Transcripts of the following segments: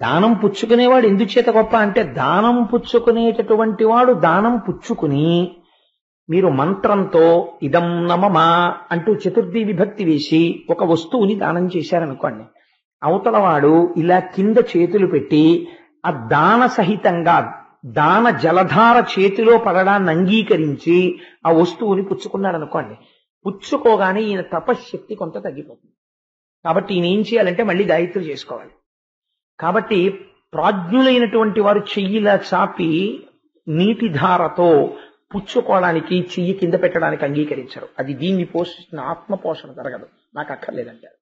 దానం పుచ్చుకునేవాడు ఎందుచేత గొప్ప అంటే, దానం పుచ్చుకునేటటువంటి వాడు దానం పుచ్చుకుని మీరు మంత్రంతో ఇదం నమమా అంటూ చతుర్థి విభక్తి వేసి ఒక వస్తువుని దానం చేశారనుకోండి, అవతలవాడు ఇలా కింద చేతులు పెట్టి ఆ దాన సహితంగా దాన జలధార చేతిలో పడడాన్ని అంగీకరించి ఆ వస్తువుని పుచ్చుకున్నాడు అనుకోండి, పుచ్చుకోగానే ఈయన తపశ్శక్తి కొంత తగ్గిపోతుంది. కాబట్టి ఈయన ఏం చేయాలంటే మళ్ళీ గాయత్రి చేసుకోవాలి. కాబట్టి ప్రాజ్ఞులైనటువంటి వారు చెయ్యిలా చాపి నీటి ధారతో పుచ్చుకోవడానికి, చెయ్యి కింద పెట్టడానికి అంగీకరించరు. అది దీన్ని పోషిస్తున్న ఆత్మ పోషణ జరగదు, నాకు అక్కర్లేదంటారు.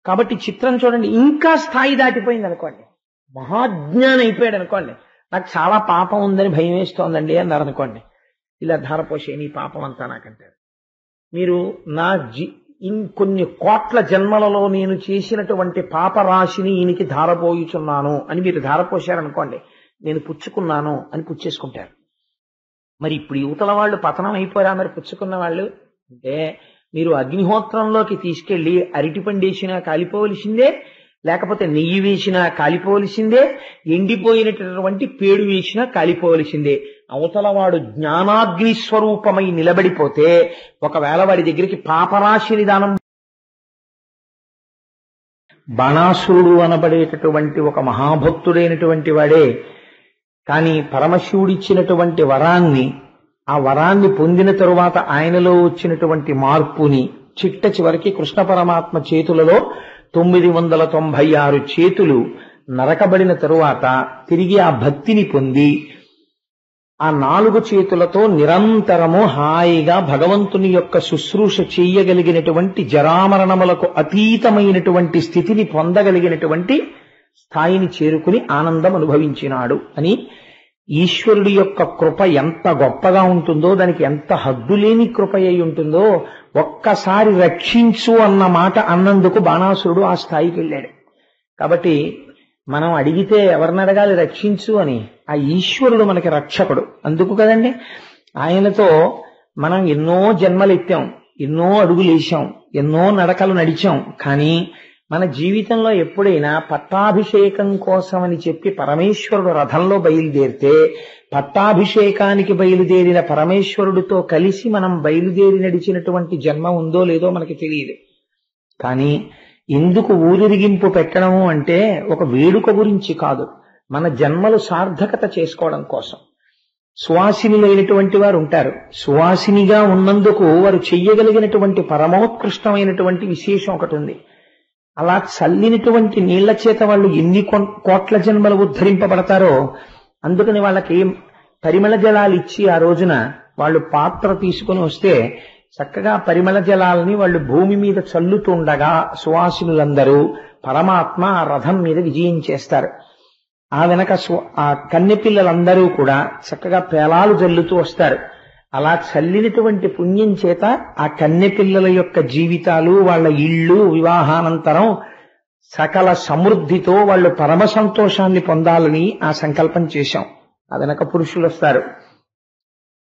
కాబట్టి చిత్రం చూడండి, ఇంకా స్థాయి దాటిపోయింది అనుకోండి, మహాజ్ఞానం అయిపోయాడు అనుకోండి, నాకు చాలా పాపం ఉందని భయం వేస్తోందండి అన్నారు అనుకోండి, ఇలా ధారపోసే నీ పాపం అంతా నాకంటారు. మీరు నా కొన్ని కోట్ల జన్మలలో నేను చేసినటువంటి పాపరాశిని ఈయనకి ధారపోయుచున్నాను అని మీరు ధారపోశారనుకోండి, నేను పుచ్చుకున్నాను అని పుచ్చేసుకుంటారు. మరి ఇప్పుడు యువతల వాళ్ళు పతనం అయిపోరా మరి పుచ్చుకున్న వాళ్ళు అంటే, మీరు అగ్నిహోత్రంలోకి తీసుకెళ్లి అరటిపండు వేసినా కాలిపోవలసిందే, లేకపోతే నెయ్యి వేసినా కాలిపోవలసిందే, ఎండిపోయినటువంటి పేడు వేసినా కాలిపోవలసిందే. అవతలవాడు జ్ఞానాగ్ని స్వరూపమై నిలబడిపోతే ఒకవేళ వాడి దగ్గరికి పాపరాశిని దానం, బాణాసురుడు అనబడేటటువంటి ఒక మహాభక్తుడైనటువంటి వాడే కానీ పరమశివుడిచ్చినటువంటి వరాన్ని, ఆ వరాన్ని పొందిన తరువాత ఆయనలో వచ్చినటువంటి మార్పుని చిట్ట చివరికి కృష్ణ పరమాత్మ చేతులలో 996 చేతులు నరకబడిన తరువాత తిరిగి ఆ భక్తిని పొంది ఆ 4 చేతులతో నిరంతరము హాయిగా భగవంతుని యొక్క శుశ్రూష చెయ్యగలిగినటువంటి జరామరణములకు అతీతమైనటువంటి స్థితిని పొందగలిగినటువంటి స్థాయిని చేరుకుని ఆనందం అనుభవించినాడు అని. ఈశ్వరుడి యొక్క కృప ఎంత గొప్పగా ఉంటుందో, దానికి ఎంత హద్దులేని కృప అయి ఉంటుందో. ఒక్కసారి రక్షించు అన్న మాట అన్నందుకు బాణాసురుడు ఆ స్థాయికి వెళ్ళాడు. కాబట్టి మనం అడిగితే ఎవరిని అడగాలి రక్షించు అని? ఆ ఈశ్వరుడు మనకి రక్షకుడు. అందుకు కదండి ఆయనతో మనం ఎన్నో జన్మలెత్తాం, ఎన్నో అడుగులేశాం, ఎన్నో నడకలు నడిచాం. కానీ మన జీవితంలో ఎప్పుడైనా పట్టాభిషేకం కోసమని చెప్పి పరమేశ్వరుడు రథంలో బయలుదేరితే, పట్టాభిషేకానికి బయలుదేరిన పరమేశ్వరుడితో కలిసి మనం బయలుదేరి నడిచినటువంటి జన్మ ఉందో లేదో మనకి తెలియదు. కానీ ఎందుకు ఊరిరిగింపు పెట్టడము అంటే ఒక వేడుక గురించి కాదు, మన జన్మలు సార్థకత చేసుకోవడం కోసం. సువాసినులైనటువంటి వారు ఉంటారు, సువాసినిగా ఉన్నందుకు వారు చెయ్యగలిగినటువంటి పరమోత్కృష్టమైనటువంటి విశేషం ఒకటి ఉంది. అలా చల్లినటువంటి నీళ్ల చేత వాళ్ళు ఎన్ని కోట్ల జన్మలు ఉద్ధరింపబడతారో, అందుకని వాళ్ళకి పరిమళ జలాలు ఇచ్చి ఆ రోజున వాళ్ళు పాత్ర తీసుకుని వస్తే చక్కగా పరిమళ జలాలని వాళ్ళు భూమి మీద చల్లుతుండగా సువాసినులందరూ పరమాత్మ ఆ రథం మీద విజయం చేస్తారు. ఆ వెనక ఆ కన్నెపిల్లలందరూ కూడా చక్కగా పేలాలు జల్లుతూ వస్తారు. అలా చల్లినటువంటి పుణ్యం చేత ఆ కన్నెపిల్లల యొక్క జీవితాలు, వాళ్ళ ఇళ్ళు వివాహానంతరం సకల సమృద్ధితో వాళ్ళు పరమ సంతోషాన్ని పొందాలని ఆ సంకల్పం చేశాం. ఆ వెనక పురుషులు వస్తారు,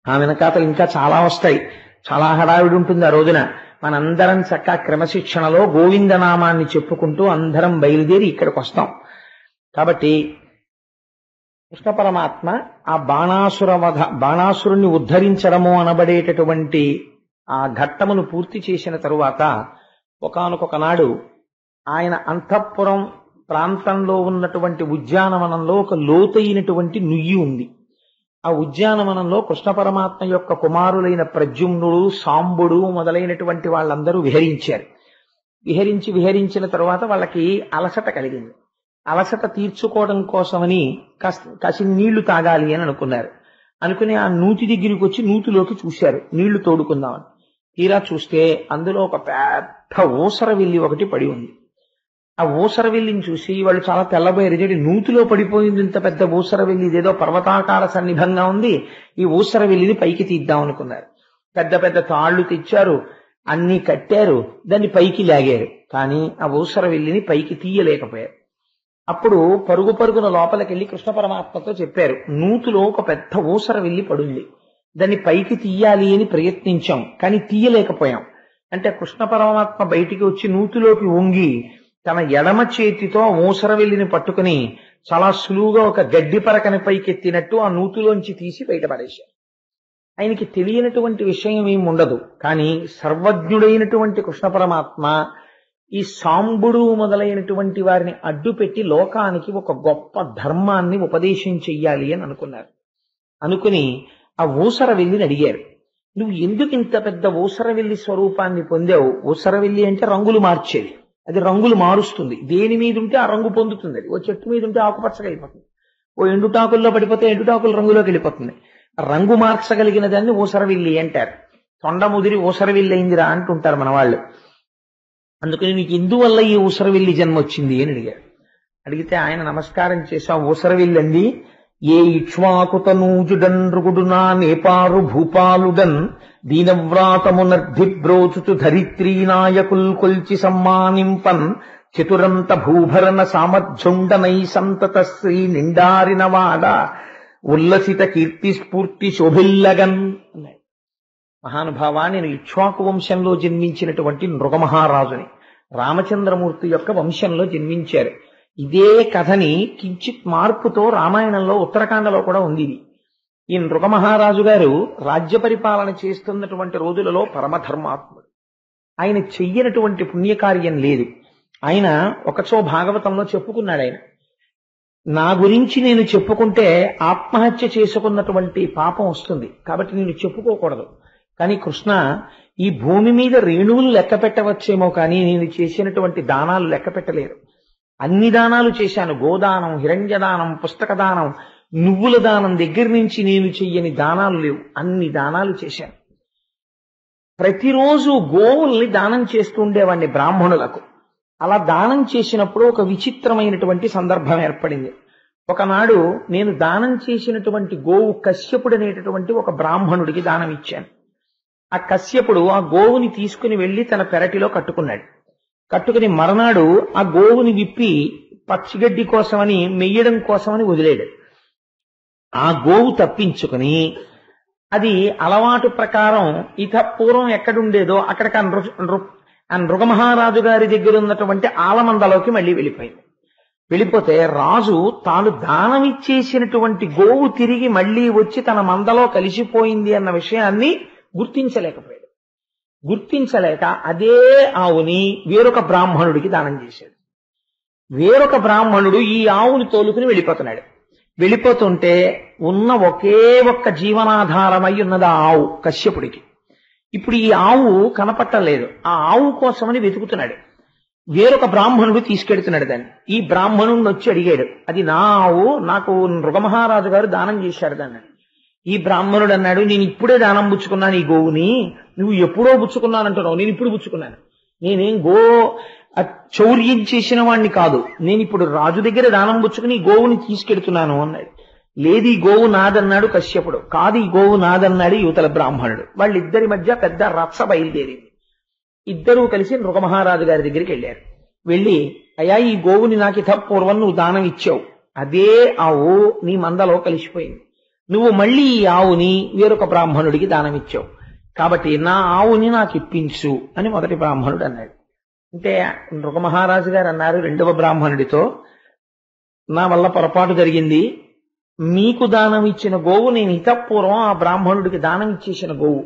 ఆ వెనకాతలు ఇంకా చాలా వస్తాయి. చాలా హడావిడి ఉంటుంది ఆ రోజున. మనందరం చక్కగా క్రమశిక్షణలో గోవిందనామాన్ని చెప్పుకుంటూ అందరం బయలుదేరి ఇక్కడికి వస్తాం. కాబట్టి కృష్ణ పరమాత్మ ఆ బాణాసురుణ్ణి ఉద్ధరించడము అనబడేటటువంటి ఆ ఘట్టమును పూర్తి చేసిన తరువాత ఒకానొక నాడు ఆయన అంతఃపురం ప్రాంతంలో ఉన్నటువంటి ఉద్యానవనంలో ఒక లోతైనటువంటి నుయ్యి ఉంది. ఆ ఉద్యానవనంలో కృష్ణ పరమాత్మ యొక్క కుమారులైన ప్రద్యుమ్నుడు, సాంబుడు మొదలైనటువంటి వాళ్ళందరూ విహరించారు. విహరించిన తరువాత వాళ్ళకి అలసట కలిగింది. అలసట తీర్చుకోవడం కోసమని కాసి నీళ్లు తాగాలి అని అనుకుని ఆ నూతి దగ్గరికి వచ్చి నూతిలోకి చూశారు నీళ్లు తోడుకుందామని. తీరా చూస్తే అందులో ఒక పెద్ద ఊసరవెల్లి ఒకటి పడి ఉంది. ఆ ఊసరవెల్లిని చూసి వాళ్ళు చాలా తెల్లబోయారు. నూతిలో పడిపోయింది ఇంత పెద్ద ఊసరవెల్లి, ఇదేదో పర్వతాకార సన్నిభంగా ఉంది, ఈ ఊసరవెల్లిని పైకి తీద్దాం అనుకున్నారు. పెద్ద పెద్ద తాళ్లు తెచ్చారు, అన్ని కట్టారు, దాన్ని పైకి లాగారు. కానీ ఆ ఊసరవెల్లిని పైకి తీయలేకపోయారు. అప్పుడు పరుగున లోపలికెళ్లి కృష్ణ పరమాత్మతో చెప్పారు, నూతిలో ఒక పెద్ద ఊసరవెల్లి పడుంది, దాన్ని పైకి తీయాలి అని ప్రయత్నించాం కానీ తీయలేకపోయాం. అంటే కృష్ణ పరమాత్మ బయటికి వచ్చి నూతిలోకి వంగి తన ఎడమ చేతితో ఊసరవెల్లిని పట్టుకుని చాలా సులువుగా ఒక గడ్డి పరకని పైకెత్తినట్టు ఆ నూతిలోంచి తీసి బయటపడేశారు. ఆయనకి తెలియనటువంటి విషయం ఏమి ఉండదు. కానీ సర్వజ్ఞుడైనటువంటి కృష్ణ పరమాత్మ ఈ సాంబుడు మొదలైనటువంటి వారిని అడ్డుపెట్టి లోకానికి ఒక గొప్ప ధర్మాన్ని ఉపదేశం చెయ్యాలి అని అనుకున్నారు. అనుకుని ఆ ఊసరవెల్లిని అడిగారు, నువ్వు ఎందుకు ఇంత పెద్ద ఊసరవెల్లి స్వరూపాన్ని పొందావు? ఊసరవెల్లి అంటే రంగులు మార్చేది, అది రంగులు మారుస్తుంది. దేని మీద ఉంటే ఆ రంగు పొందుతుంది. అది ఓ చెట్టు మీద ఉంటే ఆకుపచ్చగా అయిపోతుంది, ఓ ఎండుటాకుల్లో పడిపోతే ఎండుటాకుల రంగులోకి వెళ్ళిపోతుంది. రంగు మార్చగలిగిన దాన్ని ఊసరవెల్లి అంటారు. తొండ ముదిరి ఊసరవెల్లి అయిందిరా అంటుంటారు మన వాళ్ళు. అందుకని నీకు ఎందువల్ల ఈ ఊసరవెల్లి జన్మ వచ్చింది అని అడిగారు. అడిగితే ఆయన నమస్కారం చేసి ఆ ఊసరవెల్లి అంది, ఏ ఇక్ష్వాకుతనూజుడన్ రుగుడునా నేపారు భూపాలుడన్ దీనవ్రాతమునర్ధిబ్రోచుచు ధరిత్రీ నాయకుల్ కొల్చి సమ్మానింపన్ చతురంత భూభరణ సామర్థ్యుండనై సంతత శ్రీ నిండారినవాడ ఉల్లసిత కీర్తి స్ఫూర్తి శోభిల్లగన్ అన్నాడు. మహానుభావా, నేను ఇక్ష్వాకు వంశంలో జన్మించినటువంటి నృగమహారాజుని, రామచంద్రమూర్తి యొక్క వంశంలో జన్మించారు. ఇదే కథని కించిత్ మార్పుతో రామాయణంలో ఉత్తరాఖండలో కూడా ఉంది. ఈ నృగమహారాజు గారు రాజ్య పరిపాలన చేస్తున్నటువంటి రోజులలో పరమధర్మాత్ముడు. ఆయన చెయ్యనటువంటి పుణ్యకార్యం లేదు. ఆయన ఒకచో భాగవతంలో చెప్పుకున్నాడు, ఆయన నా గురించి నేను చెప్పుకుంటే ఆత్మహత్య చేసుకున్నటువంటి పాపం వస్తుంది, కాబట్టి నేను చెప్పుకోకూడదు. కానీ కృష్ణ, ఈ భూమి మీద రేణువులు లెక్క పెట్టవచ్చేమో కానీ నేను చేసినటువంటి దానాలు లెక్క పెట్టలేరు. అన్ని దానాలు చేశాను. గోదానం, హిరణ్యదానం, పుస్తక దానం, నువ్వుల దానం దగ్గర నుంచి నేను చెయ్యని దానాలు లేవు. అన్ని దానాలు చేశాను. ప్రతిరోజు గోవుల్ని దానం చేస్తూ ఉండేవాడిని బ్రాహ్మణులకు. అలా దానం చేసినప్పుడు ఒక విచిత్రమైనటువంటి సందర్భం ఏర్పడింది. ఒకనాడు నేను దానం చేసినటువంటి గోవు కశ్యపుడు అనేటటువంటి ఒక బ్రాహ్మణుడికి దానం ఇచ్చాను. ఆ కశ్యపుడు ఆ గోవుని తీసుకుని వెళ్లి తన పెరటిలో కట్టుకున్నాడు. కట్టుకుని మరనాడు ఆ గోవుని విప్పి పచ్చిగడ్డి కోసమని, మెయ్యడం కోసమని వదిలేడు. ఆ గోవు తప్పించుకుని అది అలవాటు ప్రకారం పూర్వం ఎక్కడుండేదో అక్కడికి ఆ నృగమహారాజు గారి దగ్గర ఉన్నటువంటి ఆలమందలోకి మళ్ళీ వెళ్ళిపోయింది. వెళ్ళిపోతే రాజు తాను దానం ఇచ్చేసినటువంటి గోవు తిరిగి మళ్ళీ వచ్చి తన మందలో కలిసిపోయింది అన్న విషయాన్ని గుర్తించలేకపోయాడు. గుర్తించలేక అదే ఆవుని వేరొక బ్రాహ్మణుడికి దానం చేశాడు. వేరొక బ్రాహ్మణుడు ఈ ఆవుని తోలుకుని వెళ్ళిపోతున్నాడు. వెళ్ళిపోతుంటే ఉన్న ఒకే ఒక్క జీవనాధారమై ఉన్నది ఆ ఆవు కశ్యపుడికి. ఇప్పుడు ఈ ఆవు కనపట్టలేదు. ఆ ఆవు కోసమని వెతుకుతున్నాడు. వేరొక బ్రాహ్మణుడు తీసుకెడుతున్నాడు దాన్ని. ఈ బ్రాహ్మణుడిని వచ్చి అడిగాడు, అది నా ఆవు, నాకు నృగమహారాజు గారు దానం చేశాడు దాన్ని. ఈ బ్రాహ్మణుడు అన్నాడు, నేను ఇప్పుడే దానం పుచ్చుకున్నాను ఈ గోవుని, నువ్వు ఎప్పుడో పుచ్చుకున్నానంటున్నావు, నేను ఇప్పుడు పుచ్చుకున్నాను. నేనేం చౌర్యం చేసిన వాణ్ణి కాదు, నేను ఇప్పుడు రాజు దగ్గర దానం పుచ్చుకుని ఈ గోవుని తీసుకెడుతున్నాను అన్నాడు. లేదు, ఈ గోవు నాదన్నాడు కశ్యపుడు. కాదు, ఈ గోవు నాదన్నాడు యువతల బ్రాహ్మణుడు. వాళ్ళిద్దరి మధ్య పెద్ద రచ్చ బయలుదేరింది. ఇద్దరూ కలిసి నృగమహారాజు గారి దగ్గరికి వెళ్ళారు. వెళ్ళి, అయ్యా, ఈ గోవుని నాకు పూర్వం నువ్వు దానం ఇచ్చావు, అదే ఆవు నీ మందలో కలిసిపోయింది. నువ్వు మళ్ళీ ఈ ఆవుని వేరొక బ్రాహ్మణుడికి దానం ఇచ్చావు, కాబట్టి నా ఆవుని నాకు ఇప్పించు అని మొదటి బ్రాహ్మణుడు అన్నాడు. అంటే నృగమహారాజు గారు అన్నారు రెండవ బ్రాహ్మణుడితో, నా వల్ల పొరపాటు జరిగింది. మీకు దానం ఇచ్చిన గోవు నేను హితపూర్వం ఆ బ్రాహ్మణుడికి దానం ఇచ్చేసిన గోవు,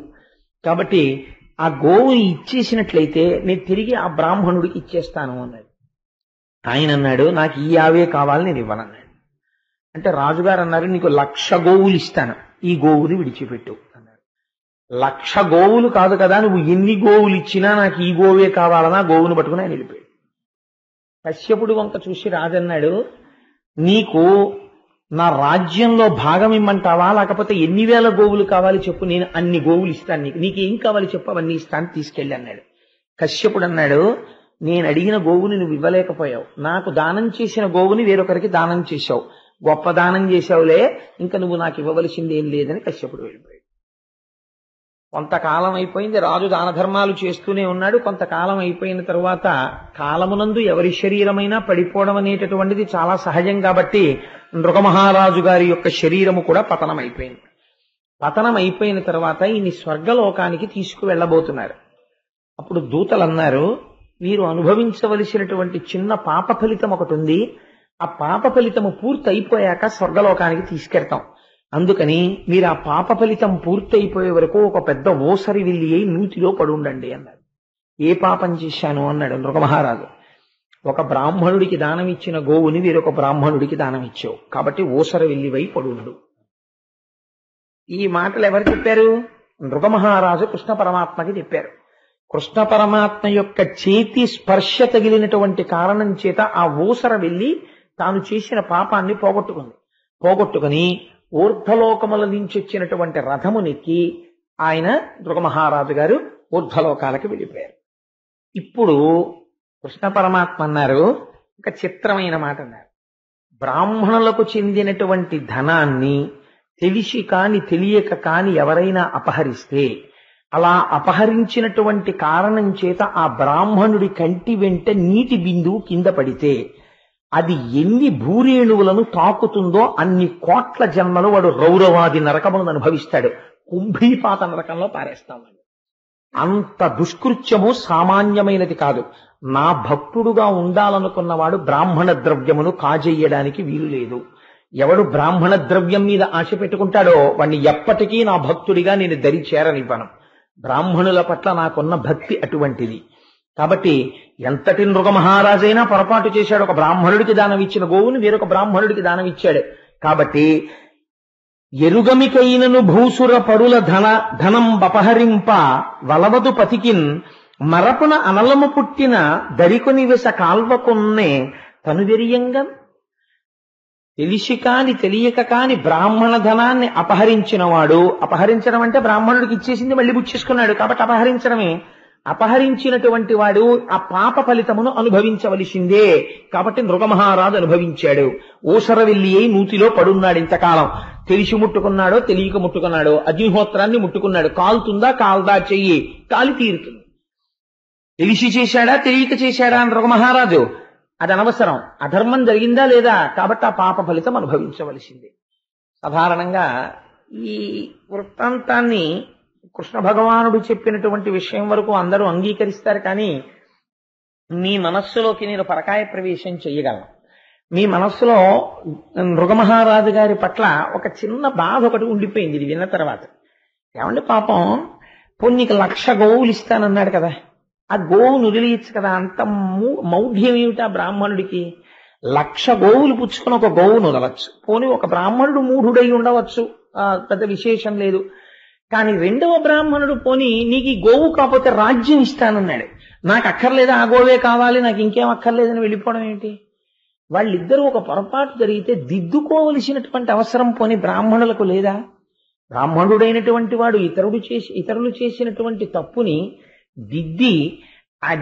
కాబట్టి ఆ గోవుని ఇచ్చేసినట్లయితే నేను తిరిగి ఆ బ్రాహ్మణుడికి ఇచ్చేస్తాను అన్నాడు. ఆయన అన్నాడు, నాకు ఈ ఆవే కావాలి, నేను ఇవ్వనన్నాడు. అంటే రాజుగారు అన్నారు, నీకు 1,00,000 గోవులు ఇస్తాను, ఈ గోవుని విడిచిపెట్టు అన్నాడు. 1,00,000 గోవులు కాదు కదా, నువ్వు ఎన్ని గోవులు ఇచ్చినా నాకు ఈ గోవే కావాలన్నా గోవును పట్టుకుని ఆయన వెళ్ళిపోయాడు. కశ్యపుడు వంక చూసి రాజన్నాడు, నీకు నా రాజ్యంలో భాగం ఇమ్మంటావా, లేకపోతే ఎన్ని వేల గోవులు కావాలి చెప్పు, నేను అన్ని గోవులు ఇస్తాను నీకు, నీకేం కావాలి చెప్పు, అవన్నీ ఇస్తాను, తీసుకెళ్ళి అన్నాడు. కశ్యపుడు అన్నాడు, నేను అడిగిన గోవుని నువ్వు ఇవ్వలేకపోయావు, నాకు దానం చేసిన గోవుని వేరొకరికి దానం చేశావు, గొప్ప దానం చేశావులే, ఇంకా నువ్వు నాకు ఇవ్వవలసింది ఏం లేదని కశ్యపుడు వెళ్ళిపోయాడు. కొంతకాలం అయిపోయింది, రాజు దాన ధర్మాలు చేస్తూనే ఉన్నాడు. కొంతకాలం అయిపోయిన తరువాత కాలమునందు ఎవరి శరీరమైనా పడిపోవడం అనేటటువంటిది చాలా సహజం కాబట్టి నృగమహారాజు గారి యొక్క శరీరము కూడా పతనం అయిపోయింది. పతనం అయిపోయిన తర్వాత ఈయన్ని స్వర్గలోకానికి తీసుకువెళ్ళబోతున్నారు. అప్పుడు దూతలు అన్నారు, వీరు అనుభవించవలసినటువంటి చిన్న పాప ఫలితం ఒకటి ఉంది. ఆ పాప ఫలితము పూర్తి అయిపోయాక స్వర్గలోకానికి తీసుకెళ్తాం. అందుకని మీరు ఆ పాప ఫలితం పూర్తి అయిపోయే వరకు ఒక పెద్ద ఓసరి విల్లి అయి నూతిలో పడుండండి అన్నాడు. ఏ పాపం చేశాను అన్నాడు నృగమహారాజు. ఒక బ్రాహ్మణుడికి దానం ఇచ్చిన గోవుని వీరొక బ్రాహ్మణుడికి దానం ఇచ్చావు కాబట్టి ఓసర విల్లివై పడుండు. ఈ మాటలు ఎవరు చెప్పారు? నృగమహారాజు కృష్ణ పరమాత్మకి చెప్పారు. కృష్ణ పరమాత్మ యొక్క చేతి స్పర్శ తగిలినటువంటి కారణం చేత ఆ ఊసర వెళ్ళి తాను చేసిన పాపాన్ని పోగొట్టుకుని ఊర్ధ్వలోకముల నుంచి వచ్చినటువంటి రథమునెక్కి ఆయన నృగమహారాజు గారు ఊర్ధ్వలోకాలకు వెళ్ళిపోయారు. ఇప్పుడు కృష్ణ పరమాత్మ అన్నారు, ఒక చిత్రమైన మాట అన్నారు. బ్రాహ్మణులకు చెందినటువంటి ధనాన్ని తెలిసి కాని తెలియక కాని ఎవరైనా అపహరిస్తే, అలా అపహరించినటువంటి కారణం చేత ఆ బ్రాహ్మణుడి కంటి వెంట నీటి బిందువు కింద పడితే అది ఎన్ని భూరేణువులను తాకుతుందో అన్ని కోట్ల జన్మలు వాడు రౌరవాది నరకములను అనుభవిస్తాడు. కుంభీపాత నరకంలో పారేస్తామని. అంత దుష్కృత్యము సామాన్యమైనది కాదు. నా భక్తుడుగా ఉండాలనుకున్నవాడు బ్రాహ్మణ ద్రవ్యమును కాజేయడానికి వీలు లేదు. ఎవడు బ్రాహ్మణ ద్రవ్యం మీద ఆశ పెట్టుకుంటాడో వాణ్ణి ఎప్పటికీ నా భక్తుడిగా నేను దరి చేరనివ్వను. బ్రాహ్మణుల పట్ల నాకున్న భక్తి అటువంటిది. కాబట్టి ఎంతటి నృగమహారాజైనా పొరపాటు చేశాడు. ఒక బ్రాహ్మణుడికి దానం ఇచ్చిన గోవుని వేరొక బ్రాహ్మణుడికి దానం ఇచ్చాడు. కాబట్టి ఎరుగమికైనను భూసుర పరుల ధనం బపహరింప వలవదు పతికిన్ మరపున అనలము పుట్టిన దరికొని విస కాల్వకొన్నే తనువెరియంగా. తెలిసి కాని తెలియక కాని బ్రాహ్మణ ధనాన్ని అపహరించిన వాడు, అపహరించడం అంటే బ్రాహ్మణుడికి ఇచ్చేసింది మళ్ళీ బుచ్చేసుకున్నాడు కాబట్టి అపహరించడమే. అపహరించినటువంటి వాడు ఆ పాప ఫలితమును అనుభవించవలసిందే. కాబట్టి నృగమహారాజు అనుభవించాడు. ఓసరవెల్లి అయి నూతిలో పడున్నాడు ఇంతకాలం. తెలిసి ముట్టుకున్నాడో తెలియక ముట్టుకున్నాడో అగ్నిహోత్రాన్ని ముట్టుకున్నాడు. కాలుతుందా కాల్దా చెయ్యి, కాలి తీరుతుంది. తెలిసి చేశాడా తెలియక చేశాడా నృగమహారాజు అది అనవసరం. అధర్మం జరిగిందా లేదా కాబట్టి ఆ పాప ఫలితం అనుభవించవలసిందే. సాధారణంగా ఈ వృత్తాంతాన్ని కృష్ణ భగవానుడు చెప్పినటువంటి విషయం వరకు అందరూ అంగీకరిస్తారు. కానీ మీ మనస్సులోకి నేను పరకాయ ప్రవేశం చెయ్యగలను. మీ మనస్సులో నృగమహారాజు గారి పట్ల ఒక చిన్న బాధ ఒకటి ఉండిపోయింది ఇది విన్న తర్వాత. ఏమంటే పాపం పొన్నికి 1,00,000 గోవులు ఇస్తానన్నాడు కదా, ఆ గోవును వదిలేయచ్చు కదా. అంత మౌఢ్యం ఏమిటి ఆ బ్రాహ్మణుడికి? 1,00,000 గోవులు పుచ్చుకుని ఒక గోవును వదలచ్చు. పోనీ ఒక బ్రాహ్మణుడు మూఢుడై ఉండవచ్చు, పెద్ద విశేషం లేదు. కానీ రెండవ బ్రాహ్మణుడు పోనీ నీకు ఈ గోవు కాకపోతే రాజ్యం ఇస్తానన్నాడు. నాకు అక్కర్లేదు, ఆ గోవే కావాలి, నాకు ఇంకేం అక్కర్లేదని వెళ్ళిపోవడం ఏంటి? వాళ్ళిద్దరూ ఒక పొరపాటు జరిగితే దిద్దుకోవలసినటువంటి అవసరం పోనీ బ్రాహ్మణులకు లేదా? బ్రాహ్మణుడైనటువంటి వాడు ఇతరులు చేసినటువంటి తప్పుని దిద్ది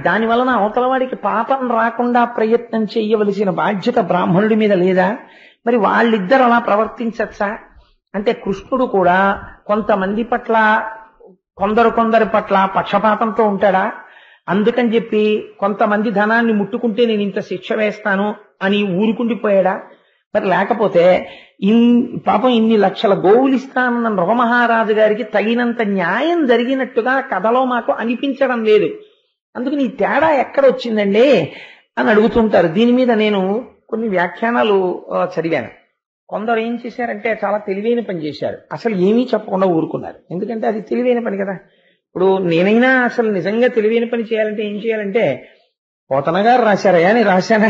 దాని వలన అవతల వాడికి పాపం రాకుండా ప్రయత్నం చేయవలసిన బాధ్యత బ్రాహ్మణుడి మీద లేదా? మరి వాళ్ళిద్దరు అలా ప్రవర్తించచ్చా? అంటే కృష్ణుడు కూడా కొంతమంది పట్ల కొందరి పట్ల పక్షపాతంతో ఉంటాడా? అందుకని చెప్పి కొంతమంది ధనాన్ని ముట్టుకుంటే నేను ఇంత శిక్ష వేస్తాను అని ఊరుకుండిపోయాడా? మరి లేకపోతే పాపం ఇన్ని 1,00,000 గోవులు ఇస్తానన్న నృగమహారాజు గారికి తగినంత న్యాయం జరిగినట్టుగా కథలో మాకు అనిపించడం లేదు. అందుకని ఈ తేడా ఎక్కడ వచ్చిందండి అని అడుగుతుంటారు. దీని మీద నేను కొన్ని వ్యాఖ్యానాలు చదివాను. కొందరు ఏం చేశారంటే చాలా తెలివైన పని చేశారు. అసలు ఏమీ చెప్పకుండా ఊరుకున్నారు. ఎందుకంటే అది తెలివైన పని కదా. ఇప్పుడు నేనైనా అసలు నిజంగా తెలివైన పని చేయాలంటే ఏం చేయాలంటే, పోతన గారు రాశారయ్యా, నేను రాశానా?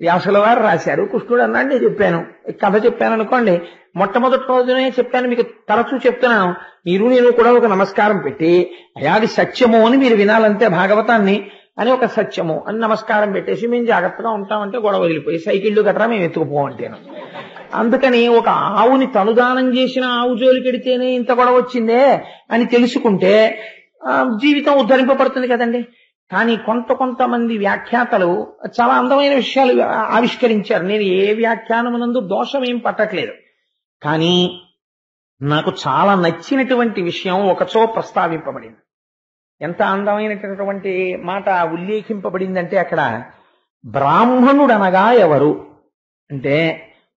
వ్యాసుల వారు రాశారు, కృష్ణుడు అన్నాడు, నేను చెప్పాను, కథ చెప్పాను అనుకోండి. మొట్టమొదటి రోజునే చెప్పాను, మీకు తరచూ చెప్తున్నాను. మీరు నేను కూడా ఒక నమస్కారం పెట్టి అయ్యా అది సత్యము అని మీరు వినాలంటే భాగవతాన్ని అని ఒక సత్యము అని నమస్కారం పెట్టేసి మేము జాగ్రత్తగా ఉంటామంటే గొడవ వదిలిపోయి సైకిళ్ళు గట్రా మేము ఎత్తుకుపోవంటేను. అందుకని ఒక ఆవుని తనుదానం చేసిన ఆవు జోలికెడితేనే ఇంత గొడవ వచ్చిందే అని తెలుసుకుంటే జీవితం ఉద్ధరింపబడుతుంది కదండి. కానీ కొంతమంది వ్యాఖ్యాతలు చాలా అందమైన విషయాలు ఆవిష్కరించారు. నేను ఏ వ్యాఖ్యానమునందు దోషం ఏం పట్టట్లేదు. కానీ నాకు చాలా నచ్చినటువంటి విషయం ఒకచో ప్రస్తావింపబడింది. ఎంత అందమైనటువంటి మాట ఉల్లేఖింపబడిందంటే అక్కడ బ్రాహ్మణుడు అనగా ఎవరు అంటే,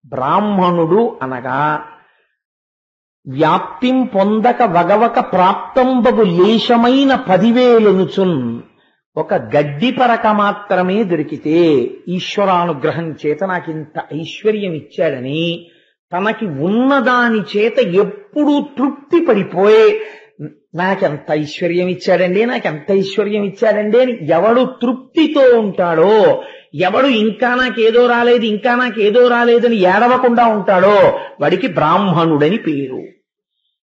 బ్రాహ్మణుడు అనగా వ్యాప్తిం పొందక వగవక ప్రాప్తంబగు లేశమైన 10,000 నుచున్ ఒక గడ్డి పరక మాత్రమే దొరికితే ఈశ్వరానుగ్రహం చేత నాకింత ఐశ్వర్యం ఇచ్చాడని తనకి ఉన్నదాని చేత ఎప్పుడూ తృప్తి పడిపోయి నాకెంత ఐశ్వర్యం ఇచ్చాడండి నాకెంత ఐశ్వర్యం ఇచ్చాడండి అని ఎవడు తృప్తితో ఉంటాడో, ఎవడు ఇంకా నాకేదో రాలేదని ఏడవకుండా ఉంటాడో వాడికి బ్రాహ్మణుడని పేరు.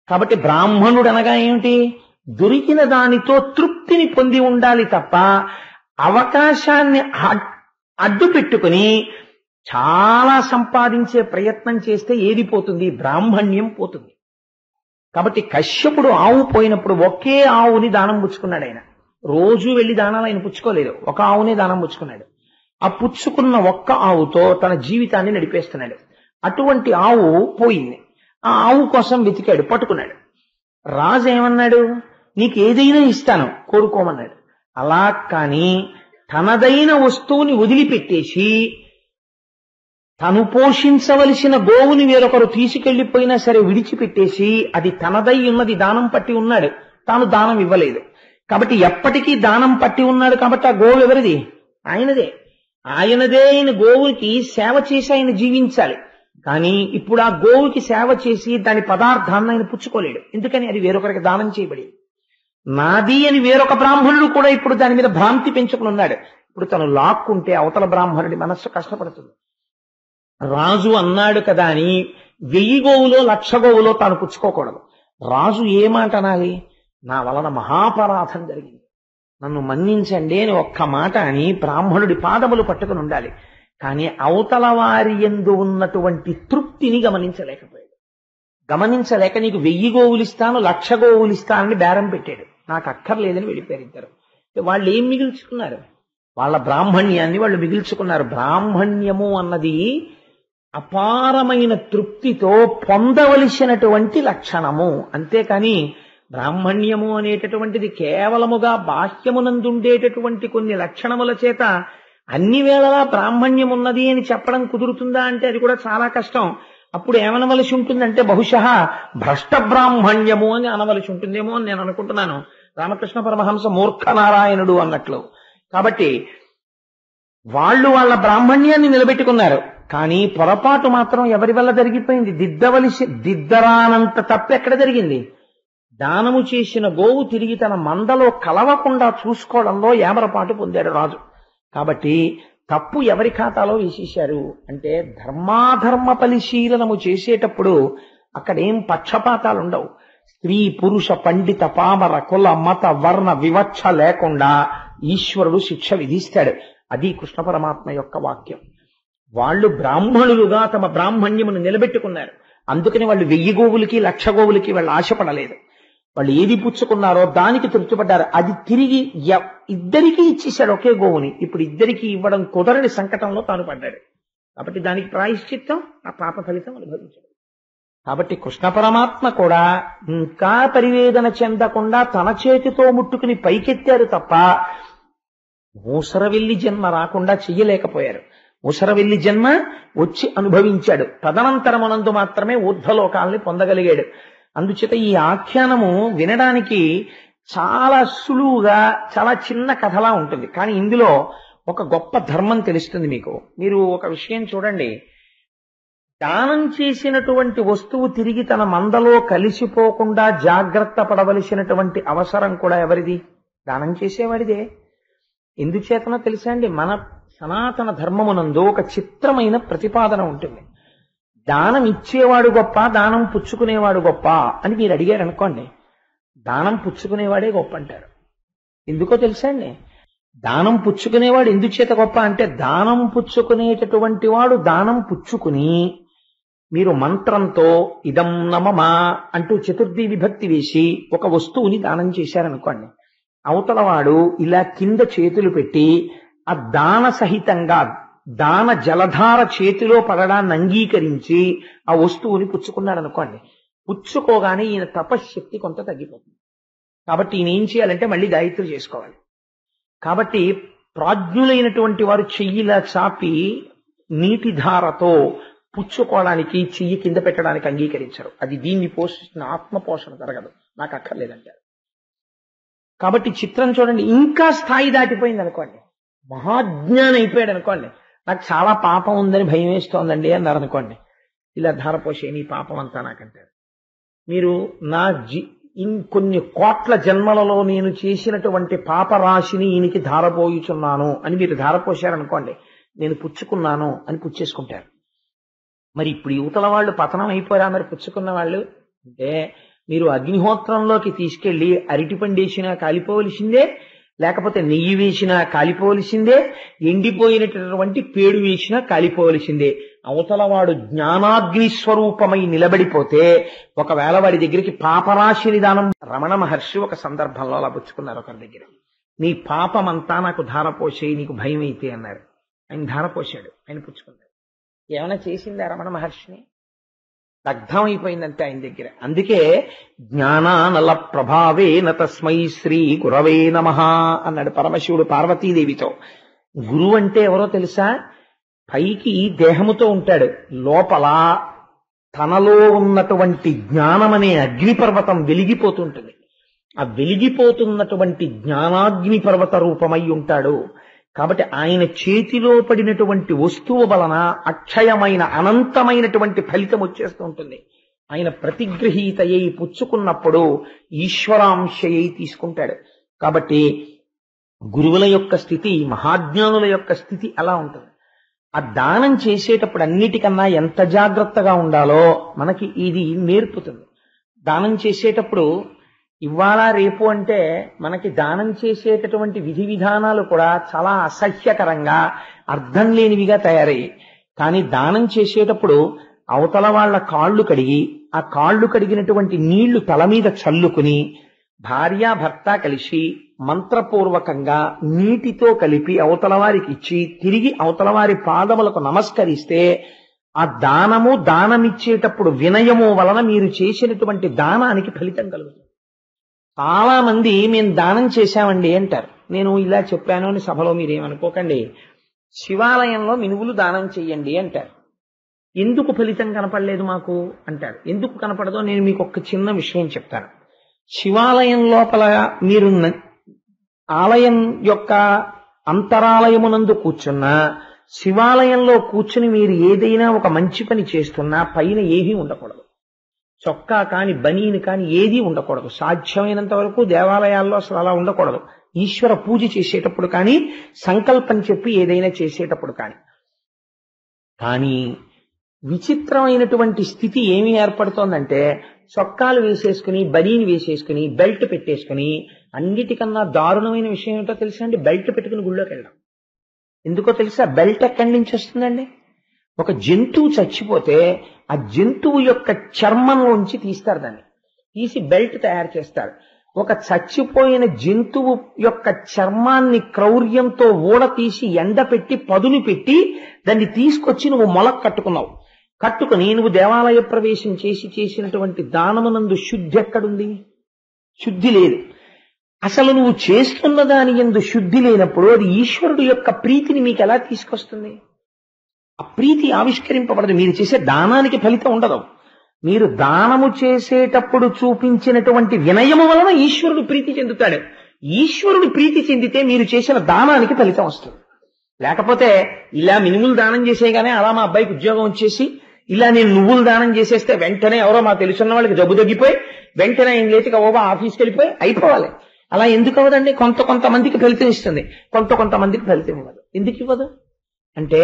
కాబట్టి బ్రాహ్మణుడు అనగా ఏమిటి? దొరికిన దానితో తృప్తిని పొంది ఉండాలి తప్ప అవకాశాన్ని అడ్డు పెట్టుకుని చాలా సంపాదించే ప్రయత్నం చేస్తే ఏది పోతుంది? బ్రాహ్మణ్యం పోతుంది. కాబట్టి కశ్యపుడు ఆవు పోయినప్పుడు ఒకే ఆవుని దానం పుచ్చుకున్నాడు. ఆయన రోజు వెళ్లి దానాలు ఆయన పుచ్చుకోలేదు, ఒక ఆవునే దానం పుచ్చుకున్నాడు. ఆ పుచ్చుకున్న ఒక్క ఆవుతో తన జీవితాన్ని నడిపేస్తున్నాడు. అటువంటి ఆవు పోయింది. ఆ ఆవు కోసం వెతికాడు, పట్టుకున్నాడు. రాజు ఏమన్నాడు? నీకు ఏదైనా ఇస్తాను, కోరుకోమన్నాడు. అలా కాని తనదైన వస్తువుని వదిలిపెట్టేసి తను పోషించవలసిన గోవుని వేరొకరు తీసుకెళ్లిపోయినా సరే విడిచిపెట్టేసి అది తనదై ఉన్నది దానం పట్టి ఉన్నాడు, తాను దానం ఇవ్వలేదు. కాబట్టి ఎప్పటికీ దానం పట్టి ఉన్నాడు. కాబట్టి ఆ గోవు ఎవరిది? ఆయనదే. ఆయన గోవుకి సేవ చేసి ఆయన జీవించాలి. కానీ ఇప్పుడు ఆ గోవుకి సేవ చేసి దాని పదార్థాన్ని ఆయన పుచ్చుకోలేడు. ఎందుకని? అది వేరొకరికి దానం చేయబడింది. నాది అని వేరొక బ్రాహ్మణుడు కూడా ఇప్పుడు దాని మీద భ్రాంతి పెంచుకుని ఉన్నాడు. ఇప్పుడు తను లాక్కుంటే అవతల బ్రాహ్మణుడి మనస్సు కష్టపడుతుంది. రాజు అన్నాడు కదా అని 1000 గోవులో 1,00,000 గోవులో తాను పుచ్చుకోకూడదు. రాజు ఏ మాట అనాలి? నా వలన మహాపరాధం జరిగింది, నన్ను మన్నించండి అని ఒక్క మాట అని బ్రాహ్మణుడి పాదములు పట్టుకుని ఉండాలి. కానీ అవతల వారి యందు ఉన్నటువంటి తృప్తిని గమనించలేకపోయాడు. గమనించలేక నీకు 1000 గోవులు ఇస్తాను, 1,00,000 గోవులు ఇస్తానని బేరం పెట్టాడు. నాకు అక్కర్లేదని వెళ్ళిపోయారు ఇద్దరు. వాళ్ళు ఏం మిగిల్చుకున్నారు? వాళ్ళ బ్రాహ్మణ్యాన్ని వాళ్ళు మిగిల్చుకున్నారు. బ్రాహ్మణ్యము అన్నది అపారమైన తృప్తితో పొందవలసినటువంటి లక్షణము. అంతేకాని బ్రాహ్మణ్యము అనేటటువంటిది కేవలముగా బాహ్యమునందుండేటటువంటి కొన్ని లక్షణముల చేత అన్ని వేళలా బ్రాహ్మణ్యం ఉన్నది అని చెప్పడం కుదురుతుందా అంటే అది కూడా చాలా కష్టం. అప్పుడు ఏమనవలసి ఉంటుందంటే బహుశः భ్రష్ట బ్రాహ్మణ్యము అని అనవలసి ఉంటుందేమో అని నేను అనుకుంటున్నాను. రామకృష్ణ పరమహంస మూర్ఖనారాయణుడు అన్నట్లు. కాబట్టి వాళ్ళు వాళ్ళ బ్రాహ్మణ్యాన్ని నిలబెట్టుకున్నారు. కానీ పొరపాటు మాత్రం ఎవరి వల్ల జరిగిపోయింది? దిద్దరానంత తప్పు ఎక్కడ జరిగింది? దానము చేసిన గోవు తిరిగి తన మందలో కలవకుండా చూసుకోవడంలో ఏమరపాటు పొందాడు రాజు. కాబట్టి తప్పు ఎవరి ఖాతాలో వేసేశారు అంటే ధర్మాధర్మ పరిశీలనము చేసేటప్పుడు అక్కడేం పక్షపాతాలు ఉండవు. స్త్రీ పురుష పండిత పామర కుల మత వర్ణ వివక్ష లేకుండా ఈశ్వరుడు శిక్ష విధిస్తాడు. అది కృష్ణ పరమాత్మ యొక్క వాక్యం. వాళ్ళు బ్రాహ్మణులుగా తమ బ్రాహ్మణ్యమును నిలబెట్టుకున్నారు. అందుకని వాళ్ళు 1000 గోవులకి 1,00,000 గోవులకి వాళ్ళు ఆశపడలేదు. వాళ్ళు ఏది పుచ్చుకున్నారో దానికి తృప్తిపడ్డారు. అది తిరిగి ఇద్దరికీ ఇచ్చేశాడు ఒకే గోవుని. ఇప్పుడు ఇద్దరికీ ఇవ్వడం కుదరని సంకటంలో తాను పడ్డాడు. కాబట్టి దానికి ప్రాయశ్చిత్తం, ఆ పాప ఫలితం అనుభవించాడు. కాబట్టి కృష్ణ పరమాత్మ కూడా ఇంకా పరివేదన చెందకుండా తన చేతితో ముట్టుకుని పైకెత్తారు తప్ప మూసరవెల్లి జన్మ రాకుండా చెయ్యలేకపోయారు. మూసరవెల్లి జన్మ వచ్చి అనుభవించాడు. తదనంతరమునందు మాత్రమే ఊర్ధ్వలోకాల్ని పొందగలిగాడు. అందుచేత ఈ ఆఖ్యానము వినడానికి చాలా సులువుగా చాలా చిన్న కథలా ఉంటుంది. కానీ ఇందులో ఒక గొప్ప ధర్మం తెలుస్తుంది మీకు. మీరు ఒక విషయం చూడండి. దానం చేసినటువంటి వస్తువు తిరిగి తన మందలో కలిసిపోకుండా జాగ్రత్త పడవలసినటువంటి అవసరం కూడా ఎవరిది? దానం చేసేవాడిదే. ఎందుచేతనో తెలుసా అండి? మన సనాతన ధర్మమునందు ఒక చిత్రమైన ప్రతిపాదన ఉంటుంది. దానం ఇచ్చేవాడు గొప్ప, దానం పుచ్చుకునేవాడు గొప్ప అని మీరు అడిగారు అనుకోండి, దానం పుచ్చుకునేవాడే గొప్ప అంటారు. ఎందుకో తెలుసా అండి? దానం పుచ్చుకునేవాడు ఎందుచేత గొప్ప అంటే దానం పుచ్చుకునేటటువంటి వాడు దానం పుచ్చుకుని మీరు మంత్రంతో ఇదం నమమా అంటూ చతుర్థి విభక్తి వేసి ఒక వస్తువుని దానం చేశారనుకోండి, అవతలవాడు ఇలా కింద చేతులు పెట్టి ఆ దాన సహితంగా దాన జలధార చేతిలో పడడాన్ని అంగీకరించి ఆ వస్తువుని పుచ్చుకున్నాడు అనుకోండి, పుచ్చుకోగానే ఈయన తపశ్శక్తి కొంత తగ్గిపోతుంది. కాబట్టి ఈయన ఏం చేయాలంటే మళ్ళీ గాయత్రి చేసుకోవాలి. కాబట్టి ప్రాజ్ఞులైనటువంటి వారు చెయ్యిలా చాపి నీటి ధారతో పుచ్చుకోవడానికి చెయ్యి కింద పెట్టడానికి అంగీకరించరు. అది దీన్ని పోషిస్తున్న ఆత్మ పోషణ జరగదు, నాకు అక్కర్లేదంటారు. కాబట్టి చిత్రం చూడండి, ఇంకా స్థాయి దాటిపోయింది అనుకోండి, మహాజ్ఞానం అయిపోయాడు అనుకోండి, నాకు చాలా పాపం ఉందని భయం వేస్తోందండి అన్నారు అనుకోండి, ఇలా ధారపోసే నీ పాపం అంతా నాకంటారు. మీరు నా కొన్ని కోట్ల జన్మలలో నేను చేసినటువంటి పాపరాశిని ఈయనకి ధారపోయుచున్నాను అని మీరు ధారపోశారనుకోండి, నేను పుచ్చుకున్నాను అని పుచ్చేసుకుంటారు. మరి ఇప్పుడు యువతల వాళ్ళు పతనం అయిపోరా మరి పుచ్చుకున్న వాళ్ళు అంటే, మీరు అగ్నిహోత్రంలోకి తీసుకెళ్లి అరటిపండేసినా కాలిపోవలసిందే, లేకపోతే నెయ్యి వేసినా కాలిపోవలసిందే, ఎండిపోయినటువంటి పేడు వేసినా కాలిపోవలసిందే. అవతలవాడు జ్ఞానాగ్ని స్వరూపమై నిలబడిపోతే ఒకవేళ వాడి దగ్గరికి పాపరాశి నిదానం. రమణ మహర్షి ఒక సందర్భంలో అలా పుచ్చుకున్నారు ఒకరి దగ్గర. నీ పాపమంతా నాకు ధారపోసేయి, నీకు భయం అయితే అన్నారు. ఆయన ధారపోసాడు, ఆయన పుచ్చుకున్నాడు. ఏమైనా చేసిందా రమణ మహర్షిని? దగ్ధం అయిపోయిందంటే ఆయన దగ్గర. అందుకే జ్ఞానానల ప్రభావేన తస్మై శ్రీ గురవే నమః అన్నాడు పరమశివుడు పార్వతీదేవితో. గురువు అంటే ఎవరో తెలుసా? పైకి దేహముతో ఉంటాడు, లోపల తనలో ఉన్నటువంటి జ్ఞానమనే అగ్నిపర్వతం వెలిగిపోతుంటుంది. ఆ వెలిగిపోతున్నటువంటి జ్ఞానాగ్ని పర్వత రూపమై ఉంటాడు. కాబట్టి ఆయన చేతిలో పడినటువంటి వస్తువు వలన అక్షయమైన అనంతమైనటువంటి ఫలితం వచ్చేస్తూ ఉంటుంది. ఆయన ప్రతిగ్రహీతయ్యి పుచ్చుకున్నప్పుడు ఈశ్వరాంశయ్యి తీసుకుంటాడు. కాబట్టి గురువుల యొక్క స్థితి, మహాజ్ఞానుల యొక్క స్థితి అలా ఉంటుంది. ఆ దానం చేసేటప్పుడు అన్నిటికన్నా ఎంత జాగ్రత్తగా ఉండాలో మనకి ఇది నేర్పుతుంది. దానం చేసేటప్పుడు ఇవాళ రేపు అంటే మనకి దానం చేసేటటువంటి విధి విధానాలు కూడా చాలా అసహ్యకరంగా అర్థం లేనివిగా తయారయ్యాయి. కానీ దానం చేసేటప్పుడు అవతల వాళ్ళ కాళ్ళు కడిగి, ఆ కాళ్ళు కడిగినటువంటి నీళ్లు తల మీద చల్లుకుని, భార్యాభర్త కలిసి మంత్రపూర్వకంగా నీటితో కలిపి అవతల వారికి ఇచ్చి తిరిగి అవతల వారి పాదములకు నమస్కరిస్తే ఆ దానమిచ్చేటప్పుడు వినయము వలన మీరు చేసినటువంటి దానానికి ఫలితం కలుగుతుంది. చాలా మంది మేము దానం చేశామండి అంటారు. నేను ఇలా చెప్పాను అని సభలో మీరేమనుకోకండి. శివాలయంలో మినువులు దానం చెయ్యండి అంటారు. ఎందుకు ఫలితం కనపడలేదు మాకు అంటారు. ఎందుకు కనపడదో నేను మీకు ఒక చిన్న విషయం చెప్తాను. శివాలయం లోపల మీరు ఆలయం యొక్క అంతరాలయమునందు కూర్చున్నా, శివాలయంలో కూర్చుని మీరు ఏదైనా ఒక మంచి పని చేస్తున్నా పైన ఏమీ ఉండకూడదు. చొక్కా కాని బనీని కాని ఏదీ ఉండకూడదు. సాధ్యమైనంత వరకు దేవాలయాల్లో అసలు అలా ఉండకూడదు. ఈశ్వర పూజ చేసేటప్పుడు కానీ, సంకల్పం చెప్పి ఏదైనా చేసేటప్పుడు కానీ విచిత్రమైనటువంటి స్థితి ఏమి ఏర్పడుతోందంటే, చొక్కాలు వేసేసుకుని, బనీని వేసేసుకుని, బెల్ట్ పెట్టేసుకుని, అన్నిటికన్నా దారుణమైన విషయం ఏంటో తెలుసా అండి? బెల్ట్ పెట్టుకుని గుళ్ళోకి వెళ్ళడం. ఎందుకో తెలుసా? బెల్ట్ ఎక్కడి నుంచి వస్తుందండి? ఒక జంతువు చచ్చిపోతే ఆ జంతువు యొక్క చర్మంలోంచి తీస్తారు, దాన్ని తీసి బెల్ట్ తయారు చేస్తారు. ఒక చచ్చిపోయిన జంతువు యొక్క చర్మాన్ని క్రౌర్యంతో ఊడతీసి ఎండపెట్టి పదును పెట్టి దాన్ని తీసుకొచ్చి నువ్వు మొలకు కట్టుకుని నువ్వు దేవాలయ ప్రవేశం చేసినటువంటి దానమునందు శుద్ధి ఎక్కడుంది? శుద్ధి లేదు. అసలు నువ్వు చేస్తున్న దాని యందు శుద్ధి లేనప్పుడు అది ఈశ్వరుడు యొక్క ప్రీతిని మీకు ఎలా తీసుకొస్తుంది? ఆ ప్రీతి ఆవిష్కరింపబడదు. మీరు చేసే దానానికి ఫలితం ఉండదు. మీరు దానము చేసేటప్పుడు చూపించినటువంటి వినయము వలన ఈశ్వరుడు ప్రీతి చెందుతాడు. ఈశ్వరుడు ప్రీతి చెందితే మీరు చేసిన దానానికి ఫలితం వస్తుంది. లేకపోతే ఇలా మినుములు దానం చేసేయగానే అలా మా అబ్బాయికి ఉద్యోగం వచ్చేసి, ఇలా నేను నువ్వులు దానం చేసేస్తే వెంటనే ఎవరో మా తెలుసున్న వాళ్ళకి జబ్బు తగ్గిపోయి వెంటనే ఆయన లేచిగా ఆఫీస్కి వెళ్ళిపోయి అయిపోవాలి. అలా ఎందుకు అవ్వదండి? కొంతమందికి ఫలితం ఇస్తుంది, కొంతమందికి ఫలితం ఇవ్వదు. ఎందుకు ఇవ్వదు అంటే,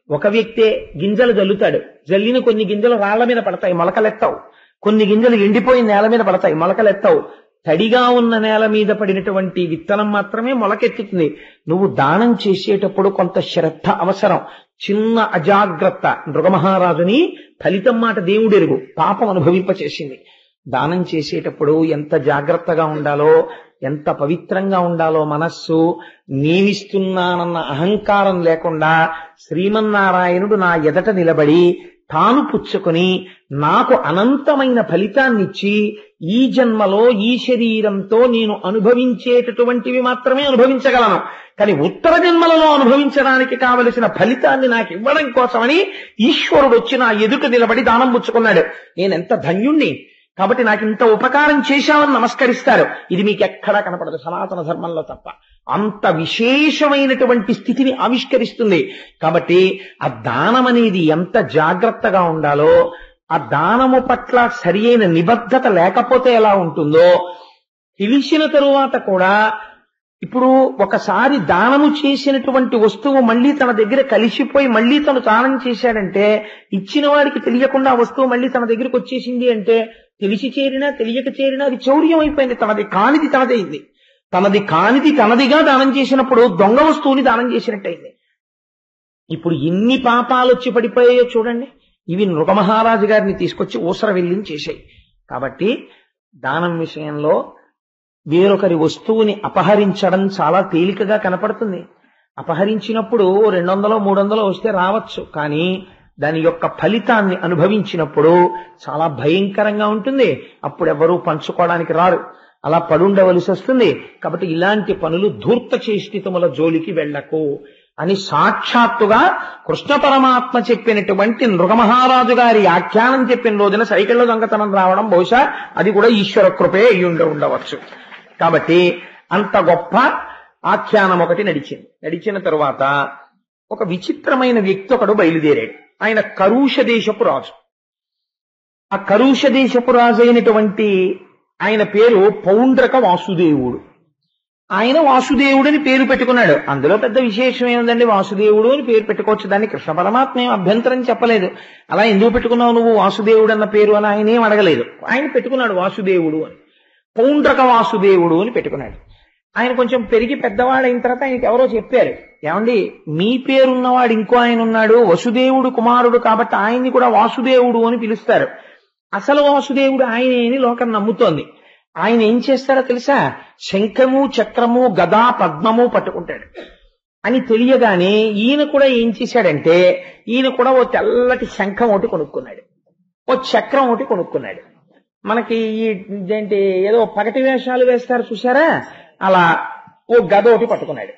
ఒక వ్యక్తే గింజలు జల్లుతాడు, జల్లిన కొన్ని గింజలు రాళ్ల మీద పడతాయి, మొలకలెత్తావు. కొన్ని గింజలు ఎండిపోయిన నేల మీద పడతాయి, మొలకలెత్తావు. తడిగా ఉన్న నేల మీద పడినటువంటి విత్తనం మాత్రమే మొలకెత్తుతుంది. నువ్వు దానం చేసేటప్పుడు కొంత శ్రద్ధ అవసరం. చిన్న అజాగ్రత్త మృగమహారాజుని ఫలితం మాట దేవుడెరుగు, పాపం అనుభవింపచేసింది. దానం చేసేటప్పుడు ఎంత జాగ్రత్తగా ఉండాలో, ఎంత పవిత్రంగా ఉండాలో మనస్సు. నేనిస్తున్నానన్న అహంకారం లేకుండా శ్రీమన్నారాయణుడు నా ఎదట నిలబడి తాను పుచ్చుకొని నాకు అనంతమైన ఫలితాన్నిచ్చి ఈ జన్మలో ఈ శరీరంతో నేను అనుభవించేటటువంటివి మాత్రమే అనుభవించగలను. కానీ ఉత్తర జన్మలలో అనుభవించడానికి కావలసిన ఫలితాన్ని నాకు ఇవ్వడం కోసమని ఈశ్వరుడు వచ్చి నా ఎదుట నిలబడి దానం పుచ్చుకున్నాడు. నేనెంత ధన్యుణ్ణి. కాబట్టి నాకు ఇంత ఉపకారం చేశావని నమస్కరిస్తారు. ఇది మీకు ఎక్కడా కనపడదు సనాతన ధర్మంలో తప్ప. అంత విశేషమైనటువంటి స్థితిని ఆవిష్కరిస్తుంది. కాబట్టి ఆ దానం అనేది ఎంత జాగ్రత్తగా ఉండాలో, ఆ దానము పట్ల సరి అయిన నిబద్ధత లేకపోతే ఎలా ఉంటుందో తెలిసిన తరువాత కూడా, ఇప్పుడు ఒకసారి దానము చేసినటువంటి వస్తువు మళ్ళీ తన దగ్గర కలిసిపోయి మళ్ళీ తను దానం చేశాడంటే, ఇచ్చిన వాడికి తెలియకుండా ఆ వస్తువు మళ్ళీ తన దగ్గరికి వచ్చేసింది అంటే, తెలిసి చేరినా తెలియక చేరినా అది చౌర్యం అయిపోయింది. తనది కానిది తనదైంది. తనది కానిది తనదిగా దానం చేసినప్పుడు దొంగ వస్తువుని దానం చేసినట్టయింది. ఇప్పుడు ఎన్ని పాపాలు వచ్చి పడిపోయాయో చూడండి. ఇవి నృగమహారాజు గారిని తీసుకొచ్చి ఊసర వెళ్ళిని చేశాయి. కాబట్టి దానం విషయంలో వేరొకరి వస్తువుని అపహరించడం చాలా తేలికగా కనపడుతుంది. అపహరించినప్పుడు 200 300 వస్తే రావచ్చు, కానీ దాని యొక్క ఫలితాన్ని అనుభవించినప్పుడు చాలా భయంకరంగా ఉంటుంది. అప్పుడు ఎవరూ పంచుకోవడానికి రారు, అలా పడుండవలసి వస్తుంది. కాబట్టి ఇలాంటి పనులు ధూర్త చేష్టితముల జోలికి వెళ్ళకు అని సాక్షాత్తుగా కృష్ణ పరమాత్మ చెప్పినటువంటి నృగమహారాజు గారి ఆఖ్యానం చెప్పిన రోజున సైకిల్లో దొంగతనం రావడం బహుశా అది కూడా ఈశ్వర కృపే అయి ఉండవచ్చు. కాబట్టి అంత గొప్ప ఆఖ్యానం ఒకటి నడిచిన తరువాత ఒక విచిత్రమైన వ్యక్తి ఒకడు బయలుదేరాడు. ఆయన కరూష దేశపు రాజు. ఆ కరూష దేశపు రాజు అయినటువంటి ఆయన పేరు పౌండ్రక వాసుదేవుడు. ఆయన వాసుదేవుడని పేరు పెట్టుకున్నాడు. అందులో పెద్ద విశేషం ఏముందండి, వాసుదేవుడు అని పేరు పెట్టుకోవచ్చు. దాన్ని కృష్ణ పరమాత్మ ఏం అభ్యంతరం చెప్పలేదు. అలా ఎందుకు పెట్టుకున్నావు నువ్వు వాసుదేవుడు అన్న పేరు అని ఆయన ఏం అడగలేదు. ఆయన పెట్టుకున్నాడు వాసుదేవుడు అని. పౌండ్రక వాసుదేవుడు అని పెట్టుకున్నాడు. ఆయన కొంచెం పెరిగి పెద్దవాడైన తర్వాత ఆయనకి ఎవరో చెప్పారు, ఏమండి మీ పేరున్నవాడు ఇంకో ఆయన ఉన్నాడు, వసుదేవుడు కుమారుడు, కాబట్టి ఆయన్ని కూడా వాసుదేవుడు అని పిలుస్తారు. అసలు వాసుదేవుడు ఆయనే అని లోకం నమ్ముతోంది. ఆయన ఏం చేస్తాడో తెలుసా, శంఖము చక్రము గదా పద్మము పట్టుకుంటాడు అని తెలియగానే ఈయన కూడా ఏం చేశాడంటే, ఈయన కూడా ఓ తెల్లటి శంఖం ఒకటి కొనుక్కున్నాడు, ఓ చక్రం ఒకటి కొనుక్కున్నాడు. మనకి ఇదేంటి ఏదో పగటి వేషాలు వేస్తారు చూసారా, అలా ఓ గద ఒకటి పట్టుకున్నాడు.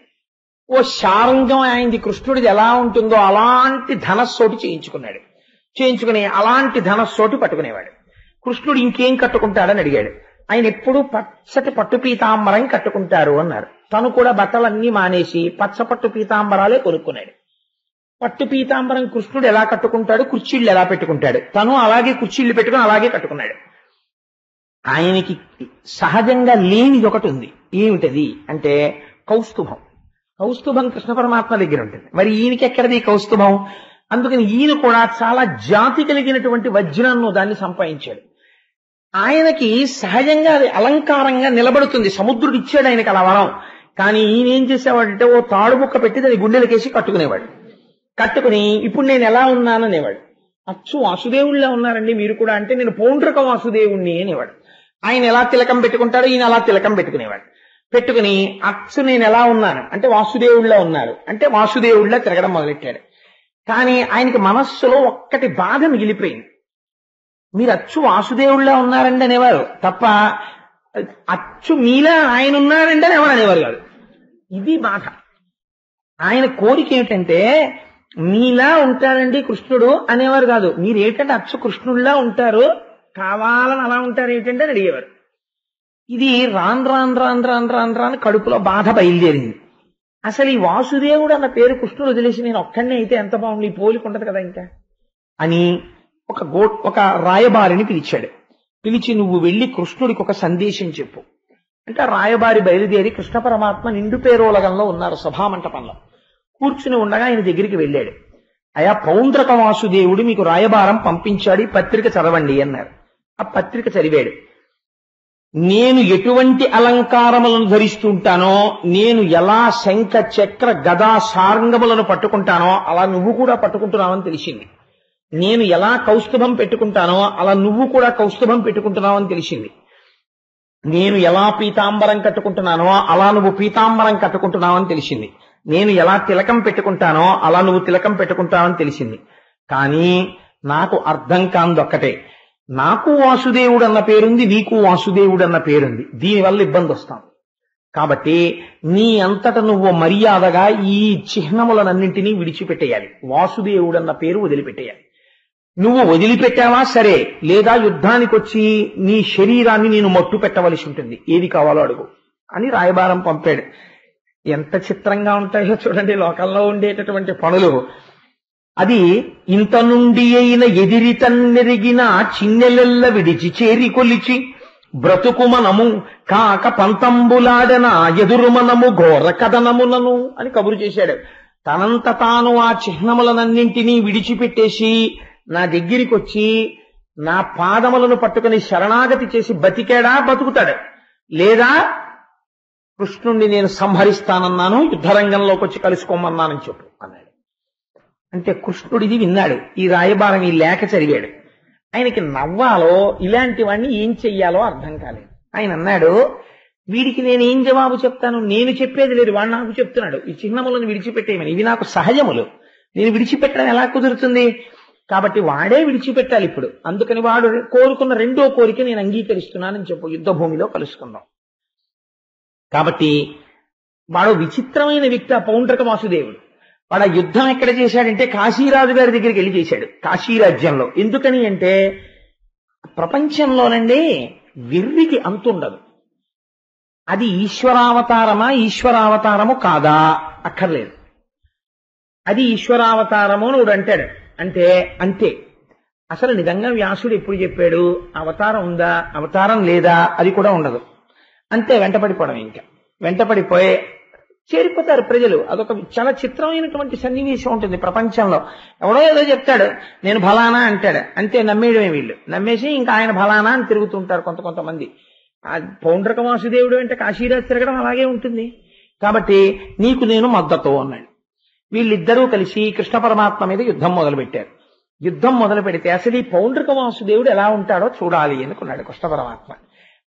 ఓ శారంగం ఆయనది కృష్ణుడిది ఎలా ఉంటుందో అలాంటి ధనస్సోటి చేయించుకుని అలాంటి ధనస్సోటి పట్టుకునేవాడు. కృష్ణుడు ఇంకేం కట్టుకుంటాడని అడిగాడు. ఆయన ఎప్పుడూ పచ్చటి పట్టు పీతాంబరం కట్టుకుంటారు అన్నారు. తను కూడా బట్టలన్నీ మానేసి పచ్చపట్టు పీతాంబరాలే కొనుక్కున్నాడు. పట్టు పీతాంబరం కృష్ణుడు ఎలా కట్టుకుంటాడు, కుర్చీళ్ళు ఎలా పెట్టుకుంటాడు, తను అలాగే కుర్చీళ్ళు పెట్టుకుని అలాగే కట్టుకున్నాడు. ఆయనకి సహజంగా లేనిది ఒకటి ఉంది. ఏమిటది అంటే కౌస్తుభం. కౌస్తుభం కృష్ణ పరమాత్మ దగ్గర ఉంటుంది. మరి ఈయనకి ఎక్కడది కౌస్తుభం? అందుకని ఈయన కూడా చాలా జాతి కలిగినటువంటి వజ్రాన్ని దాన్ని సంపాదించాడు. ఆయనకి సహజంగా అది అలంకారంగా నిలబడుతుంది. సముద్రుడు ఇచ్చాడు ఆయనకి అలా వరం. కానీ ఈయన ఏం చేసేవాడంటే ఓ తాడు ముక్క పెట్టి దాన్ని గుండెలకేసి కట్టుకునేవాడు. కట్టుకుని ఇప్పుడు నేను ఎలా ఉన్నాననేవాడు. అచ్చు వాసుదేవుళ్ళ ఉన్నారండి మీరు కూడా అంటే, నేను పౌండ్రక వాసుదేవుణ్ణి అనేవాడు. ఆయన ఎలా తిలకం పెట్టుకుంటాడో ఈయన అలా తిలకం పెట్టుకునేవాడు. పెట్టుకుని అచ్చు నేను ఎలా ఉన్నాను అంటే వాసుదేవుళ్ళ ఉన్నారు అంటే వాసుదేవుళ్ళ తిరగడం మొదలెట్టాడు. కానీ ఆయనకి మనస్సులో ఒక్కటి బాధ మిగిలిపోయింది. మీరు అచ్చు వాసుదేవుళ్ళ ఉన్నారండి అనేవారు తప్ప అచ్చు మీలా ఆయన ఉన్నారండి అని ఎవరు అనేవారు కాదు. ఇది బాధ. ఆయన కోరిక ఏమిటంటే మీలా ఉంటారండి కృష్ణుడు అనేవారు కాదు. మీరు ఏంటంటే అచ్చు కృష్ణుడిలా ఉంటారు, కావాలని అలా ఉంటారు ఏంటంటే అని అడిగేవారు. ఇది రాన్ కడుపులో బాధ బయలుదేరింది. అసలు ఈ వాసుదేవుడు అన్న పేరు కృష్ణుడు వదిలేసి నేను ఒక్కడనే అయితే ఎంత బాగుంది, ఈ పోలిక ఉండదు కదా ఇంకా అని ఒక రాయబారిని పిలిచాడు. పిలిచి నువ్వు వెళ్లి కృష్ణుడికి ఒక సందేశం చెప్పు అంటే, రాయబారి బయలుదేరి కృష్ణ పరమాత్మ నిండు పేరోలగంలో ఉన్నారు సభామంటపంలో కూర్చుని ఉండగా ఆయన దగ్గరికి వెళ్ళాడు. అయా పౌండ్రక వాసుదేవుడు మీకు రాయబారం పంపించాడు, ఈ పత్రిక చదవండి అన్నారు. ఆ పత్రిక చదివాడు. నేను ఎటువంటి అలంకారములను ధరిస్తుంటానో, నేను ఎలా శంఖ చక్ర గదా సారంగములను పట్టుకుంటానో అలా నువ్వు కూడా పట్టుకుంటున్నావని తెలిసింది. నేను ఎలా కౌస్తుభం పెట్టుకుంటానో అలా నువ్వు కూడా కౌస్తుభం పెట్టుకుంటున్నావని తెలిసింది. నేను ఎలా పీతాంబరం కట్టుకుంటున్నానో అలా నువ్వు పీతాంబరం కట్టుకుంటున్నావని తెలిసింది. నేను ఎలా తిలకం పెట్టుకుంటానో అలా నువ్వు తిలకం పెట్టుకుంటావని తెలిసింది. కానీ నాకు అర్థం కాందొక్కటే, నాకు వాసుదేవుడు అన్న పేరుంది, నీకు వాసుదేవుడు అన్న పేరుంది, దీనివల్ల ఇబ్బంది వస్తాం. కాబట్టి నీ అంతట నువ్వు మర్యాదగా ఈ చిహ్నములనన్నింటినీ విడిచిపెట్టేయాలి, వాసుదేవుడు అన్న పేరు వదిలిపెట్టేయాలి. నువ్వు వదిలిపెట్టావా సరే, లేదా యుద్ధానికి వచ్చి నీ శరీరాన్ని నేను మట్టు పెట్టవలసి ఉంటుంది, ఏది కావాలో అడుగు అని రాయబారం పంపాడు. ఎంత చిత్రంగా ఉంటాయో చూడండి లోకంలో ఉండేటటువంటి పనులు. అది ఇంత నుండి అయిన ఎదిరితన్నెరిగిన చిన్నెలెల్ల విడిచి చేరి కొలిచి బ్రతుకుమనము కాక పంతంబులాడన ఎదురుమనము ఘోర కథనములను అని కబురు చేశాడు. తనంత తాను ఆ చిహ్నములనన్నింటినీ విడిచిపెట్టేసి నా దగ్గరికి వచ్చి నా పాదములను పట్టుకుని శరణాగతి చేసి బతికాడా, బతుకుతాడు, లేదా కృష్ణుణ్ణి నేను సంహరిస్తానన్నాను, యుద్ధరంగంలోకి వచ్చి కలుసుకోమన్నానని చెప్పు అన్నాడు. అంటే కృష్ణుడిది విన్నాడు, ఈ రాయబారం ఈ లేఖ చదివాడు. ఆయనకి నవ్వాలో ఇలాంటివన్నీ ఏం చెయ్యాలో అర్థం కాలేదు. ఆయన అన్నాడు, వీడికి నేను ఏం జవాబు చెప్తాను, నేను చెప్పేది లేదు, వాడు నాకు చెప్తున్నాడు ఈ చిహ్నములను విడిచిపెట్టేయమని. ఇవి నాకు సహజములు, నేను విడిచిపెట్టడం ఎలా కుదురుతుంది? కాబట్టి వాడే విడిచిపెట్టాలి ఇప్పుడు. అందుకని వాడు కోరుకున్న రెండో కోరిక నేను అంగీకరిస్తున్నానని చెప్పు, యుద్ధ భూమిలో కలుసుకుందాం. కాబట్టి వాడు విచిత్రమైన వ్యక్తి ఆ పౌండ్రక వాసుదేవుడు. వాడు ఆ యుద్ధం ఎక్కడ చేశాడంటే కాశీరాజు గారి దగ్గరికి వెళ్ళి చేశాడు, కాశీరాజ్యంలో. ఎందుకని అంటే ప్రపంచంలోనండి వెర్రికి అంతుండదు. అది ఈశ్వరావతారమా, ఈశ్వరావతారము కాదా అక్కర్లేదు. అది ఈశ్వరావతారము అని వాడు అంటాడు, అంటే అంతే. అసలు నిజంగా వ్యాసుడు ఎప్పుడు చెప్పాడు అవతారం ఉందా, అవతారం లేదా, అది కూడా ఉండదు. అంతే, వెంటపడిపోవడం. ఇంకా వెంటపడిపోయి చేరిపోతారు ప్రజలు. అదొక చాలా చిత్రమైనటువంటి సన్నివేశం ఉంటుంది ప్రపంచంలో. ఎవడో ఏదో చెప్తాడు, నేను ఫలానా అంటాడు, అంతే, నమ్మేయడమే వీళ్ళు. నమ్మేసి ఇంకా ఆయన ఫలానా అని తిరుగుతుంటారు కొంతమంది. ఆ పౌండ్రక వాసుదేవుడు అంటే కాశీరాజు తిరగడం అలాగే ఉంటుంది. కాబట్టి నీకు నేను మద్దతు అన్నాడు. వీళ్ళిద్దరూ కలిసి కృష్ణ పరమాత్మ మీద యుద్ధం మొదలుపెట్టారు. యుద్ధం మొదలు పెడితే అసలు ఈ పౌండ్రక వాసుదేవుడు ఎలా ఉంటాడో చూడాలి అనుకున్నాడు కృష్ణ పరమాత్మ.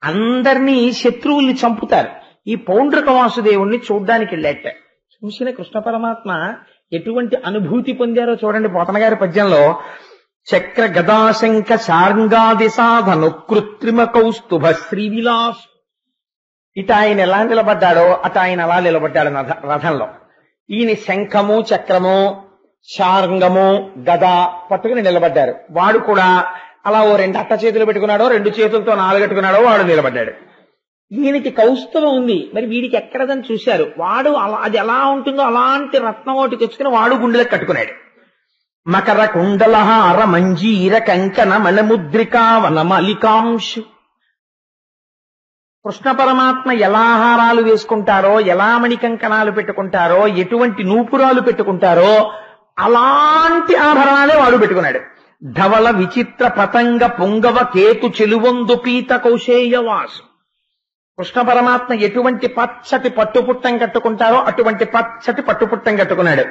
అందరినీ శత్రువుల్ని చంపుతారు, ఈ పౌండ్రక వాసుదేవుణ్ణి చూడ్డానికి వెళ్ళాట. చూసిన కృష్ణ పరమాత్మ ఎటువంటి అనుభూతి పొందారో చూడండి. పోతన గారి పద్యంలో చక్ర గదాశంఖ శార్ంగాది సాధను కృత్రిమ కౌస్తుభ శ్రీవిలాస్, ఇట ఆయన ఎలా నిలబడ్డాడో అట ఆయన అలా నిలబడ్డాడు రథంలో. ఈయన శంఖము చక్రము శార్ంగము గద పట్టుకుని నిలబడ్డారు. వాడు కూడా అలా ఓ రెండు అట్ట చేతులు పెట్టుకున్నాడో, రెండు చేతులతో నాలుగెట్టుకున్నాడో వాడు నిలబడ్డాడు. ఈయనకి కౌస్తుభం ఉంది, మరి వీడికి ఎక్కడదని చూశారు. వాడు అలా, అది ఎలా ఉంటుందో అలాంటి రత్నం ఒకటి తెచ్చుకుని వాడు గుండెలకు కట్టుకున్నాడు. మకర కుండలహార మంజీర కంకణ మణముద్రికావన మలికాంశు. కృష్ణ పరమాత్మ ఎలా హారాలు వేసుకుంటారో, ఎలా మణికంకణాలు పెట్టుకుంటారో, ఎటువంటి నూపురాలు పెట్టుకుంటారో అలాంటి ఆభరణాలే వాడు పెట్టుకున్నాడు. ధవళ విచిత్ర పతంగ పొంగవ కేతు చెలువొందు పీత కౌశేయవాసు. కృష్ణ పరమాత్మ ఎటువంటి పచ్చటి పట్టుపుట్టం కట్టుకుంటారో అటువంటి పచ్చటి పట్టుపుట్టం కట్టుకున్నాడు.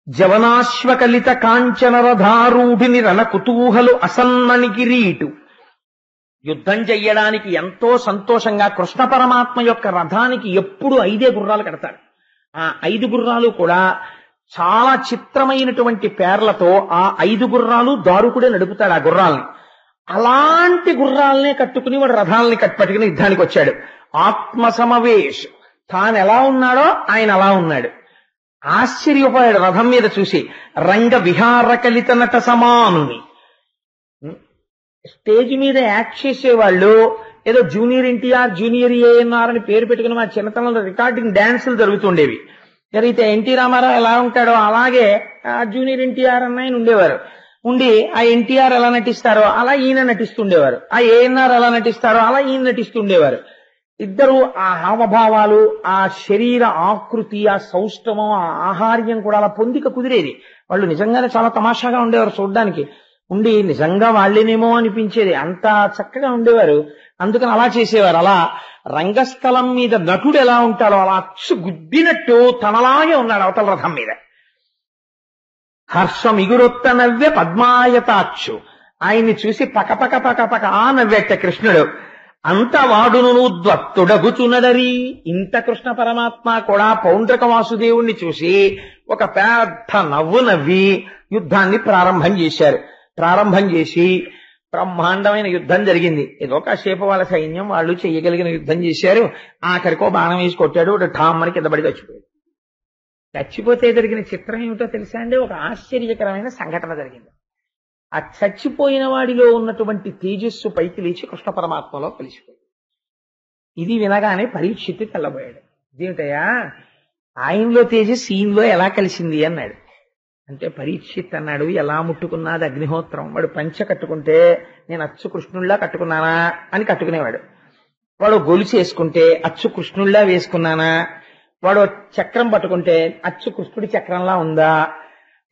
జవనాశ్వకలిత కాంచన రథారూఢిని రణ కుతూహలు అసన్నని కిరీటు. యుద్ధం చెయ్యడానికి ఎంతో సంతోషంగా కృష్ణ పరమాత్మ యొక్క రథానికి ఎప్పుడు 5 గుర్రాలు కడతారు. ఆ 5 గుర్రాలు కూడా చాలా చిత్రమైనటువంటి పేర్లతో ఆ 5 గుర్రాలు దారుకుడే నడుపుతాడు ఆ గుర్రాల్ని. అలాంటి గుర్రాలనే కట్టుకుని వాడు రథాలని పట్టుకుని యుద్ధానికి వచ్చాడు. ఆత్మ సమవేశ్, తాను ఎలా ఉన్నాడో ఆయన అలా ఉన్నాడు. ఆశ్చర్యపోయాడు రథం మీద చూసి. రంగ విహార కలిత నట సమానుని. స్టేజ్ మీద యాక్ట్ చేసేవాళ్ళు ఏదో జూనియర్ ఎన్టీఆర్, జూనియర్ ఏఎన్ఆర్ అని పేరు పెట్టుకుని మా చిన్నతనంలో రికార్డింగ్ డాన్సులు జరుగుతుండేవి. జరిగితే ఎన్టీ రామారావు ఎలా ఉంటాడో అలాగే జూనియర్ ఎన్టీఆర్ అన్న ఉండేవారు. ఉండి ఆ ఎన్టీఆర్ ఎలా నటిస్తారో అలా ఈయన నటిస్తుండేవారు, ఆ ఏఎన్ఆర్ ఎలా నటిస్తారో అలా ఈయన నటిస్తుండేవారు. ఇద్దరు ఆ హావభావాలు, ఆ శరీర ఆకృతి, ఆ సౌష్ఠవం, ఆ ఆహార్యం కూడా అలా పొందిక కుదిరేది. వాళ్ళు నిజంగానే చాలా తమాషాగా ఉండేవారు చూడ్డానికి. ఉండి నిజంగా వాళ్ళేనేమో అనిపించేది, అంత చక్కగా ఉండేవారు. అందుకని అలా చేసేవారు. అలా రంగస్థలం మీద నటుడు ఎలా ఉంటాడో అలా అచ్చు గుద్దినట్టు తనలాగే ఉన్నాడు అవతల రథం మీద. హర్షమిగురొత్త నవ్వె పద్మాయతాక్షు. ఆయన్ని చూసి పకపక పకపక ఆ నవ్వెట్ట కృష్ణుడు. అంత వాడును ద్వత్తుడగుచునడరి. ఇంత కృష్ణ పరమాత్మ కూడా పౌండ్రక వాసుదేవుణ్ణి చూసి ఒక పెద్ద నవ్వు నవ్వి యుద్ధాన్ని ప్రారంభం చేశారు. ప్రారంభం చేసి బ్రహ్మాండమైన యుద్ధం జరిగింది. ఏదో కాసేపు వాళ్ళ సైన్యం వాళ్ళు చెయ్యగలిగిన యుద్ధం చేశారు. ఆఖరికో బాణం వేసి కొట్టాడు, వాడు ఠామ్మని కింద పడి చచ్చిపోయాడు. చచ్చిపోతే జరిగిన చిత్రం ఏమిటో తెలుసా అండి? ఒక ఆశ్చర్యకరమైన సంఘటన జరిగింది. ఆ చచ్చిపోయిన వాడిలో ఉన్నటువంటి తేజస్సు పైకి లేచి కృష్ణ పరమాత్మలో కలిసిపోయింది. ఇది వినగానే పరీక్షిత్తు తెల్లబోయాడు. ఇదేమిటయా ఆయనలో తేజస్సు ఈయనలో ఎలా కలిసింది అన్నాడు. అంటే పరీక్షిత్ అన్నాడు, ఎలా ముట్టుకున్నది అగ్నిహోత్రం. వాడు పంచ కట్టుకుంటే నేను అచ్చు కృష్ణుల్లా కట్టుకున్నానా అని కట్టుకునేవాడు. వాడు గొలుసు వేసుకుంటే అచ్చు కృష్ణుల్లా వేసుకున్నానా, వాడు చక్రం పట్టుకుంటే అచ్చు కృష్ణుడి చక్రంలా ఉందా,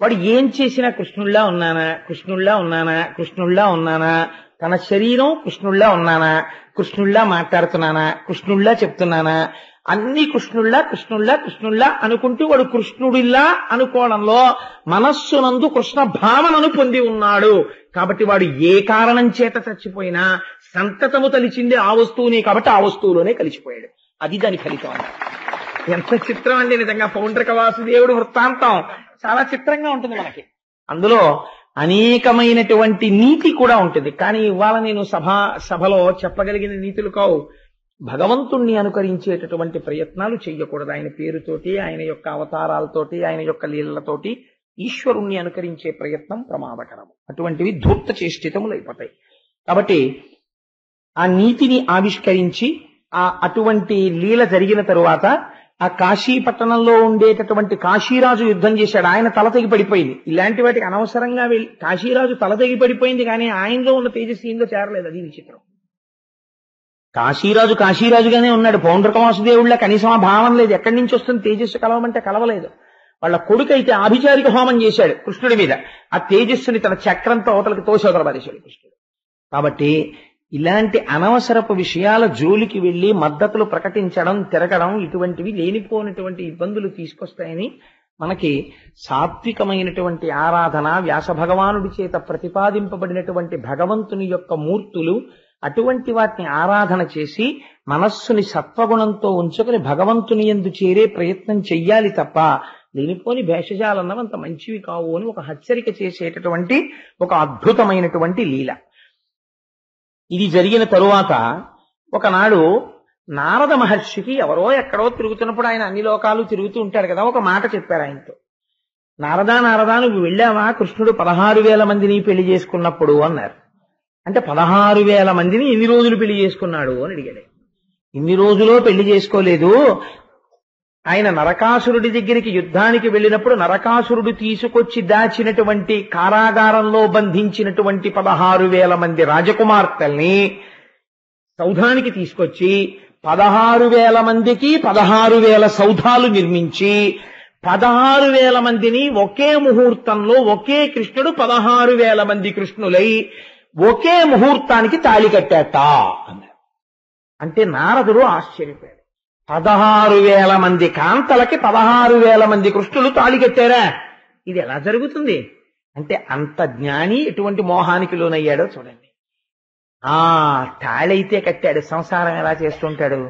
వాడు ఏం చేసినా కృష్ణుల్లా ఉన్నానా కృష్ణుల్లా ఉన్నానా కృష్ణుల్లా ఉన్నానా, తన శరీరం కృష్ణుల్లా ఉన్నానా, కృష్ణుల్లా మాట్లాడుతున్నానా, కృష్ణుల్లా చెప్తున్నానా, అన్ని కృష్ణుల్లా కృష్ణుల్లా కృష్ణుల్లా అనుకుంటూ వాడు కృష్ణుడిల్లా అనుకోవడంలో మనస్సునందు కృష్ణ భావనను పొంది ఉన్నాడు. కాబట్టి వాడు ఏ కారణం చేత చచ్చిపోయినా సంతతము తలిచింది ఆ వస్తువునే, కాబట్టి ఆ వస్తువులోనే కలిసిపోయాడు. అది దాని ఫలితం. ఎంత చిత్రం అండి నిజంగా. పౌండ్రక వాసుదేవుడు వృత్తాంతం చాలా చిత్రంగా ఉంటుంది మనకి. అందులో అనేకమైనటువంటి నీతి కూడా ఉంటుంది. కానీ ఇవాళ నేను సభలో చెప్పగలిగిన నీతులు కావు. భగవంతుణ్ణి అనుకరించేటటువంటి ప్రయత్నాలు చెయ్యకూడదు. ఆయన పేరుతోటి, ఆయన యొక్క అవతారాలతోటి, ఆయన యొక్క లీలలతోటి ఈశ్వరుణ్ణి అనుకరించే ప్రయత్నం ప్రమాదకరము. అటువంటివి ధూర్త చేష్టితములు అయిపోతాయి. కాబట్టి ఆ నీతిని ఆవిష్కరించి అటువంటి లీల జరిగిన తరువాత ఆ కాశీ పట్టణంలో ఉండేటటువంటి కాశీరాజు యుద్ధం చేశాడు. ఆయన తల తెగి పడిపోయింది. ఇలాంటి వాటికి అనవసరంగా వెళ్ళి కాశీరాజు తల తెగి పడిపోయింది, కానీ ఆయనలో ఉన్న తేజస్సు ఈయనలో చేరలేదు. అది విచిత్రం. కాశీరాజు కాశీరాజుగానే ఉన్నాడు. పౌండ్రక వాసుదేవుళ్ళ కనీసం ఆ భావం లేదు. ఎక్కడి నుంచి వస్తుంది తేజస్సు కలవమంటే కలవలేదు. వాళ్ళ కొడుకు అయితే ఆభిచారిక హోమం చేశాడు కృష్ణుడి మీద. ఆ తేజస్సుని తన చక్రంతో అవతలకి తోసవతల పారేశాడు కృష్ణుడు. కాబట్టి ఇలాంటి అనవసరపు విషయాల జోలికి వెళ్లి మద్దతులు ప్రకటించడం, తిరగడం, ఇటువంటివి లేనిపోయినటువంటి ఇబ్బందులు తీసుకొస్తాయని మనకి సాత్వికమైనటువంటి ఆరాధన, వ్యాస భగవానుడి చేత ప్రతిపాదింపబడినటువంటి భగవంతుని యొక్క మూర్తులు, అటువంటి వాటిని ఆరాధన చేసి మనస్సుని సత్వగుణంతో ఉంచుకుని భగవంతుని యందు చేరే ప్రయత్నం చెయ్యాలి తప్ప లేనిపోని భేషజాలన్నవి అంత మంచివి కావు అని ఒక హెచ్చరిక చేసేటటువంటి ఒక అద్భుతమైనటువంటి లీల. ఇది జరిగిన తరువాత ఒకనాడు నారద మహర్షికి ఎవరో ఎక్కడో తిరుగుతున్నప్పుడు, ఆయన అన్ని లోకాలు తిరుగుతూ ఉంటాడు కదా, ఒక మాట చెప్పారు ఆయనతో. నారదా నారదా నువ్వు వెళ్ళావా కృష్ణుడు 16,000 మందిని పెళ్లి చేసుకున్నప్పుడు అన్నారు. అంటే 16,000 మందిని ఎన్ని రోజులు పెళ్లి చేసుకున్నాడు అని అడిగాడు. ఇన్ని రోజులో పెళ్లి చేసుకోలేదు. ఆయన నరకాసురుడి దగ్గరికి యుద్ధానికి వెళ్ళినప్పుడు నరకాసురుడు తీసుకొచ్చి దాచినటువంటి కారాగారంలో బంధించినటువంటి 16,000 మంది రాజకుమార్తెల్ని సౌధానికి తీసుకొచ్చి 16,000 మందికి 16,000 సౌధాలు నిర్మించి 16,000 మందిని ఒకే ముహూర్తంలో ఒకే కృష్ణుడు 16,000 మంది కృష్ణులై ఒకే ముహూర్తానికి తాళి కట్టాట అన్నారు. అంటే నారదుడు ఆశ్చర్యపోయాడు. 16,000 మంది కాంతలకి 16,000 మంది కృష్ణులు తాళి కట్టారా? ఇది ఎలా జరుగుతుంది? అంటే అంత జ్ఞాని ఎటువంటి మోహానికి లోనయ్యాడో చూడండి. తాళైతే కట్టాడు, సంసారం ఎలా చేస్తుంటాడు?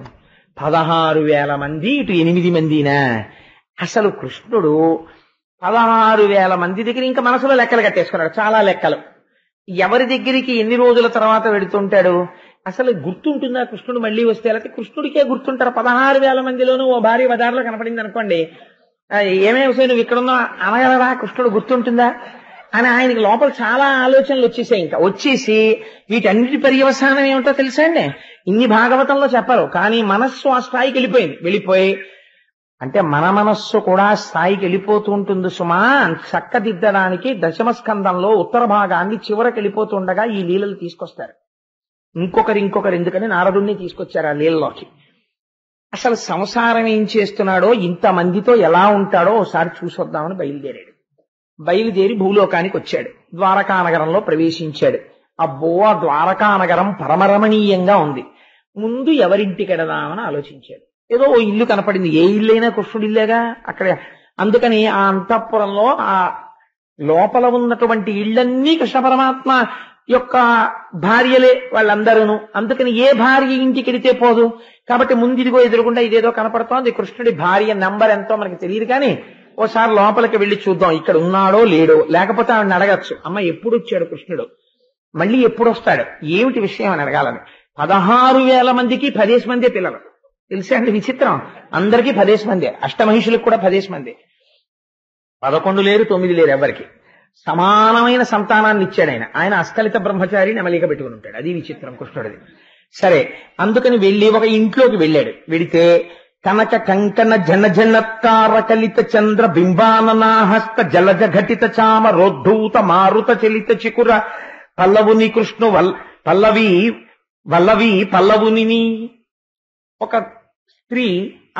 16,000 మంది, ఇటు 8 మందినా? అసలు కృష్ణుడు 16,000 మంది దగ్గర ఇంకా మనసులో లెక్కలు కట్టేసుకున్నాడు, చాలా లెక్కలు. ఎవరి దగ్గరికి ఎన్ని రోజుల తర్వాత వెడుతుంటాడు? అసలు గుర్తుంటుందా కృష్ణుడు మళ్ళీ వస్తే? లేకపోతే కృష్ణుడికే గుర్తుంటారు? 16,000 మందిలోనూ ఓ భార్య బజార్లో కనపడింది అనుకోండి, ఏమేమి నువ్వు ఇక్కడున్నా అనగలరా, కృష్ణుడు గుర్తుంటుందా అని ఆయనకి లోపల చాలా ఆలోచనలు వచ్చేసాయి. ఇంకా వచ్చేసి వీటన్నిటి పర్యవసానం ఏమిటో తెలుసా అండి? ఇన్ని భాగవతంలో చెప్పరు, కానీ మనస్సు ఆ స్థాయికి వెళ్ళిపోయి అంటే మన మనస్సు కూడా స్థాయికి వెళ్ళిపోతూ ఉంటుంది సుమా. చక్కదిద్దడానికి దశమస్కందంలో ఉత్తర భాగాన్ని చివరికి వెళ్ళిపోతుండగా ఈ లీలలు తీసుకొస్తారు. ఇంకొకరు ఎందుకని నారదుణ్ణి తీసుకొచ్చారు ఆ లీలలోకి. అసలు సంసారం ఏం చేస్తున్నాడో, ఇంతమందితో ఎలా ఉంటాడో ఒకసారి చూసొద్దామని బయలుదేరి భూలోకానికి వచ్చాడు. ద్వారకా నగరంలో ప్రవేశించాడు. అబ్బో, ఆ ద్వారకా నగరం పరమరమణీయంగా ఉంది. ముందు ఎవరింటికి వెడదామని ఆలోచించాడు. ఏదో ఓ ఇల్లు కనపడింది. ఏ ఇల్లైనా కృష్ణుడి ఇల్లేగా అక్కడ. అందుకని ఆ అంతఃపురంలో ఆ లోపల ఉన్నటువంటి ఇళ్లన్నీ కృష్ణ పరమాత్మ యొక్క భార్యలే వాళ్ళందరూ. అందుకని ఏ భార్య ఇంటికి వెడితే పోదు. కాబట్టి ముందిదిగో ఎదురుకుండా ఇదేదో కనపడుతోంది, కృష్ణుడి భార్య నంబర్ ఎంతో మనకి తెలియదు, కానీ ఓసారి లోపలికి వెళ్లి చూద్దాం ఇక్కడ ఉన్నాడో లేడో. లేకపోతే ఆవిడని అడగచ్చు, అమ్మ ఎప్పుడు వచ్చాడు కృష్ణుడు, మళ్ళీ ఎప్పుడు వస్తాడు, ఏమిటి విషయం అని అడగాలని. 16,000 మందికి 10 మందే పిల్లలు. తెలుసా అండి విచిత్రం? అందరికీ 10 మందే, అష్టమహిషులకు కూడా 10 మందే. 11 లేరు, 9 లేరు ఎవరికి. సమానమైన సంతానాన్ని ఇచ్చాడు ఆయన అస్కలిత బ్రహ్మచారి నెమలిక పెట్టుకుని ఉంటాడు. అది విచిత్రం కృష్ణుడిది. సరే, అందుకని వెళ్ళి ఒక ఇంట్లోకి వెళ్ళాడు. వెడితే కనక కంకణ జన జనత్కార కలిత చంద్ర బింబాననాహస్త జలజ ఘటిత చామ రోద్ధూత మారుత చలిత చికుర పల్లవుని కృష్ణు పల్లవుని ఒక స్త్రీ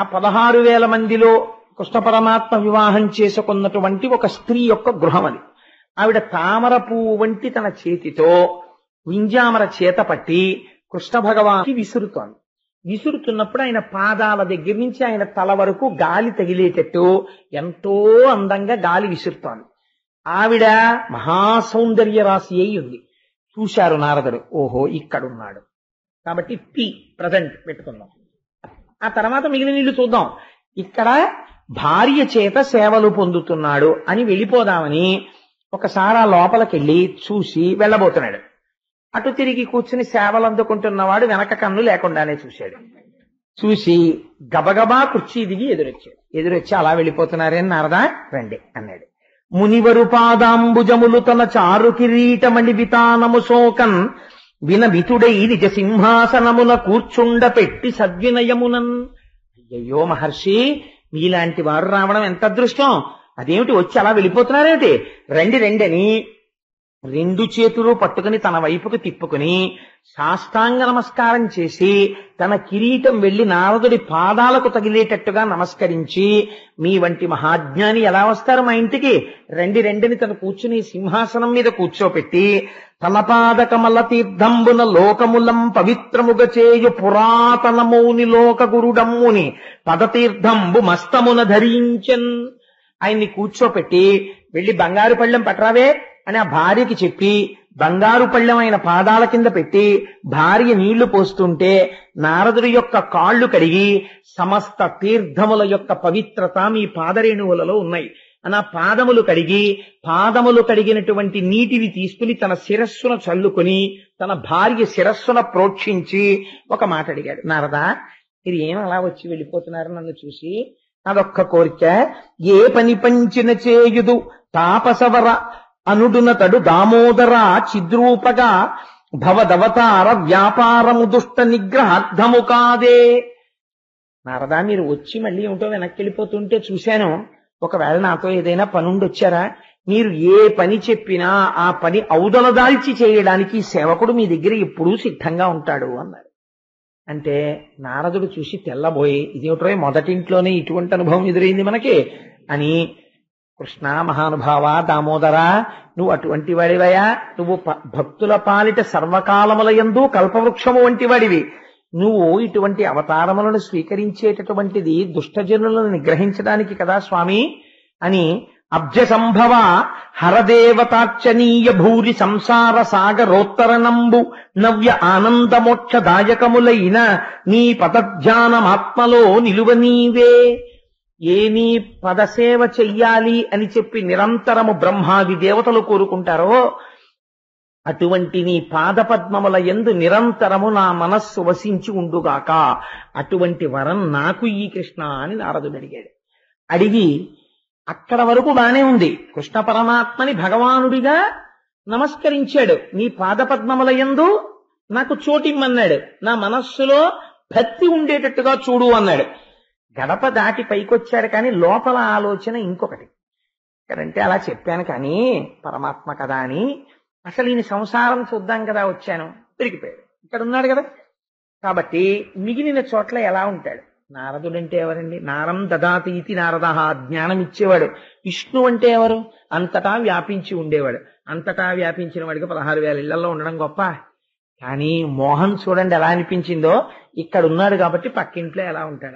ఆ 16,000 మందిలో కృష్ణ పరమాత్మ వివాహం చేసుకున్నటువంటి ఒక స్త్రీ యొక్క గృహం అది. ఆవిడ తామర పువ్వు వంటి తన చేతితో వింజామర చేత పట్టి కృష్ణ భగవానికి విసురుతోంది. విసురుతున్నప్పుడు ఆయన పాదాల దగ్గర నుంచి ఆయన తల వరకు గాలి తగిలేటట్టు ఎంతో అందంగా గాలి విసురుతోంది. ఆవిడ మహాసౌందర్య రాశి అయి ఉంది. చూశారు నారదుడు, ఓహో ఇక్కడున్నాడు కాబట్టి ప్రజెంట్ పెట్టుకుందాం. ఆ తర్వాత మిగిలిన నీళ్లు చూద్దాం. ఇక్కడ భార్య చేత సేవలు పొందుతున్నాడు అని వెళ్ళిపోదామని ఒకసారి ఆ లోపలికెళ్ళి చూసి వెళ్ళబోతున్నాడు. అటు తిరిగి కూర్చుని సేవలు అందుకుంటున్నవాడు వెనక కన్ను లేకుండానే చూశాడు. చూసి గబగబా కుర్చీ దిగి ఎదురొచ్చి అలా వెళ్ళిపోతున్నారే నారదా రండి అన్నాడు. మునివరు పాదాంబుజములు తన చారు కిరీటమణి వితానము శోకన్ వినవితుడై నిజ సింహాసనమున కూర్చుండ పెట్టి సద్వినయమునన్. అయ్యో మహర్షి, మీలాంటి వారు రావడం ఎంత అదృష్టం. అదేమిటి వచ్చి అలా వెళ్ళిపోతున్నారేమిటి? రండి రండి అని 2 చేతులు పట్టుకుని తన వైపుకు తిప్పుకుని సాష్టాంగ నమస్కారం చేసి తన కిరీటం వెళ్లి నారదుడి పాదాలకు తగిలేటట్టుగా నమస్కరించి, మీ వంటి మహాజ్ఞాని ఎలా వస్తారు మా ఇంటికి, రండి రండిని తను కూర్చుని సింహాసనం మీద కూర్చోపెట్టి తన పాదకమల తీర్థంబున లోకములం పవిత్రముగ చేయు పురాతనమౌని లోక గురుడమ్ముని పదతీర్థంబు మస్తమున ధరించన్. ఆయన్ని కూర్చోపెట్టి వెళ్లి బంగారు పళ్ళెం పట్రావే అని ఆ భార్యకి చెప్పి బంగారు పళ్ళెం ఆయన పాదాల కింద పెట్టి భార్య నీళ్లు పోస్తుంటే నారదుడి యొక్క కాళ్లు కడిగి సమస్త తీర్థముల యొక్క పవిత్రత మీ పాదరేణువులలో ఉన్నాయి అని ఆ పాదములు కడిగినటువంటి నీటిని తీసుకుని తన శిరస్సును చల్లుకొని తన భార్య శిరస్సున ప్రోక్షించి ఒక మాట అడిగాడు. నారదా, మీరు ఏం అలా వచ్చి వెళ్ళిపోతున్నారు నన్ను చూసి? అదొక్క కోరిక, ఏ పని పంచిన చేయుదు తాపసవర అనుడునతడు దామోదర చిద్రూపగా భవదవతార వ్యాపారము దుష్ట నిగ్రహార్థము కాదే. నారదా, మీరు వచ్చి మళ్ళీ ఏమిటో వెనక్కి వెళ్ళిపోతుంటే చూశాను. ఒకవేళ నాతో ఏదైనా పనుండి వచ్చారా? మీరు ఏ పని చెప్పినా ఆ పని ఔదలదాల్చి చేయడానికి సేవకుడు మీ దగ్గర ఎప్పుడూ సిద్ధంగా ఉంటాడు అన్నారు. అంటే నారదుడు చూసి తెల్లబోయి, ఇదేమిటో మొదటింట్లోనే ఇటువంటి అనుభవం ఎదురైంది మనకి అని, కృష్ణ మహానుభావ దామోదర, నువ్వు అటువంటి వాడివయా, నువ్వు భక్తుల పాలిట సర్వకాలములయందు కల్పవృక్షము వంటి వాడివి. నువ్వు ఇటువంటి అవతారములను స్వీకరించేటటువంటిది దుష్టజనులను నిగ్రహించడానికి కదా స్వామి అని, అబ్జ సంభవ హరదేవతార్చనీయ భూరి సంసార సాగరోత్తరణంబు నవ్య ఆనందమోక్షదాయకములైన నీ పదధ్యానమాత్మలో నిలువనీవే. ఏ నీ పదసేవ చెయ్యాలి అని చెప్పి నిరంతరము బ్రహ్మాది దేవతలు కోరుకుంటారో అటువంటి నీ పాదపద్మముల యందు నిరంతరము నా మనస్సు వసించి ఉండుగాక, అటువంటి వరం నాకు ఈ కృష్ణ అని నారదుడు అడిగాడు. అడిగి అక్కడ వరకు బానే ఉంది. కృష్ణ పరమాత్మని భగవానుడిగా నమస్కరించాడు. నీ పాదపద్మముల యందు నాకు చోటిమ్మన్నాడు, నా మనస్సులో భక్తి ఉండేటట్టుగా చూడు అన్నాడు. గడప దాటి పైకొచ్చాడు కానీ లోపల ఆలోచన ఇంకొకటి. ఇక్కడంటే అలా చెప్పాను కానీ పరమాత్మ కదా అని, అసలు ఈయన సంసారం చూద్దాం కదా వచ్చాను, తిరిగిపోయాడు. ఇక్కడ ఉన్నాడు కదా, కాబట్టి మిగిలిన చోట్ల ఎలా ఉంటాడు? నారదుడంటే ఎవరండి? నారం దదాతి ఇతి నారద, జ్ఞానం ఇచ్చేవాడు. విష్ణు అంటే ఎవరు? అంతటా వ్యాపించి ఉండేవాడు. అంతటా వ్యాపించిన వాడికి 16,000 ఇళ్లలో ఉండడం గొప్ప. కానీ మోహన్ చూడండి ఎలా అనిపించిందో, ఇక్కడ ఉన్నాడు కాబట్టి పక్కింట్లో ఎలా ఉంటాడు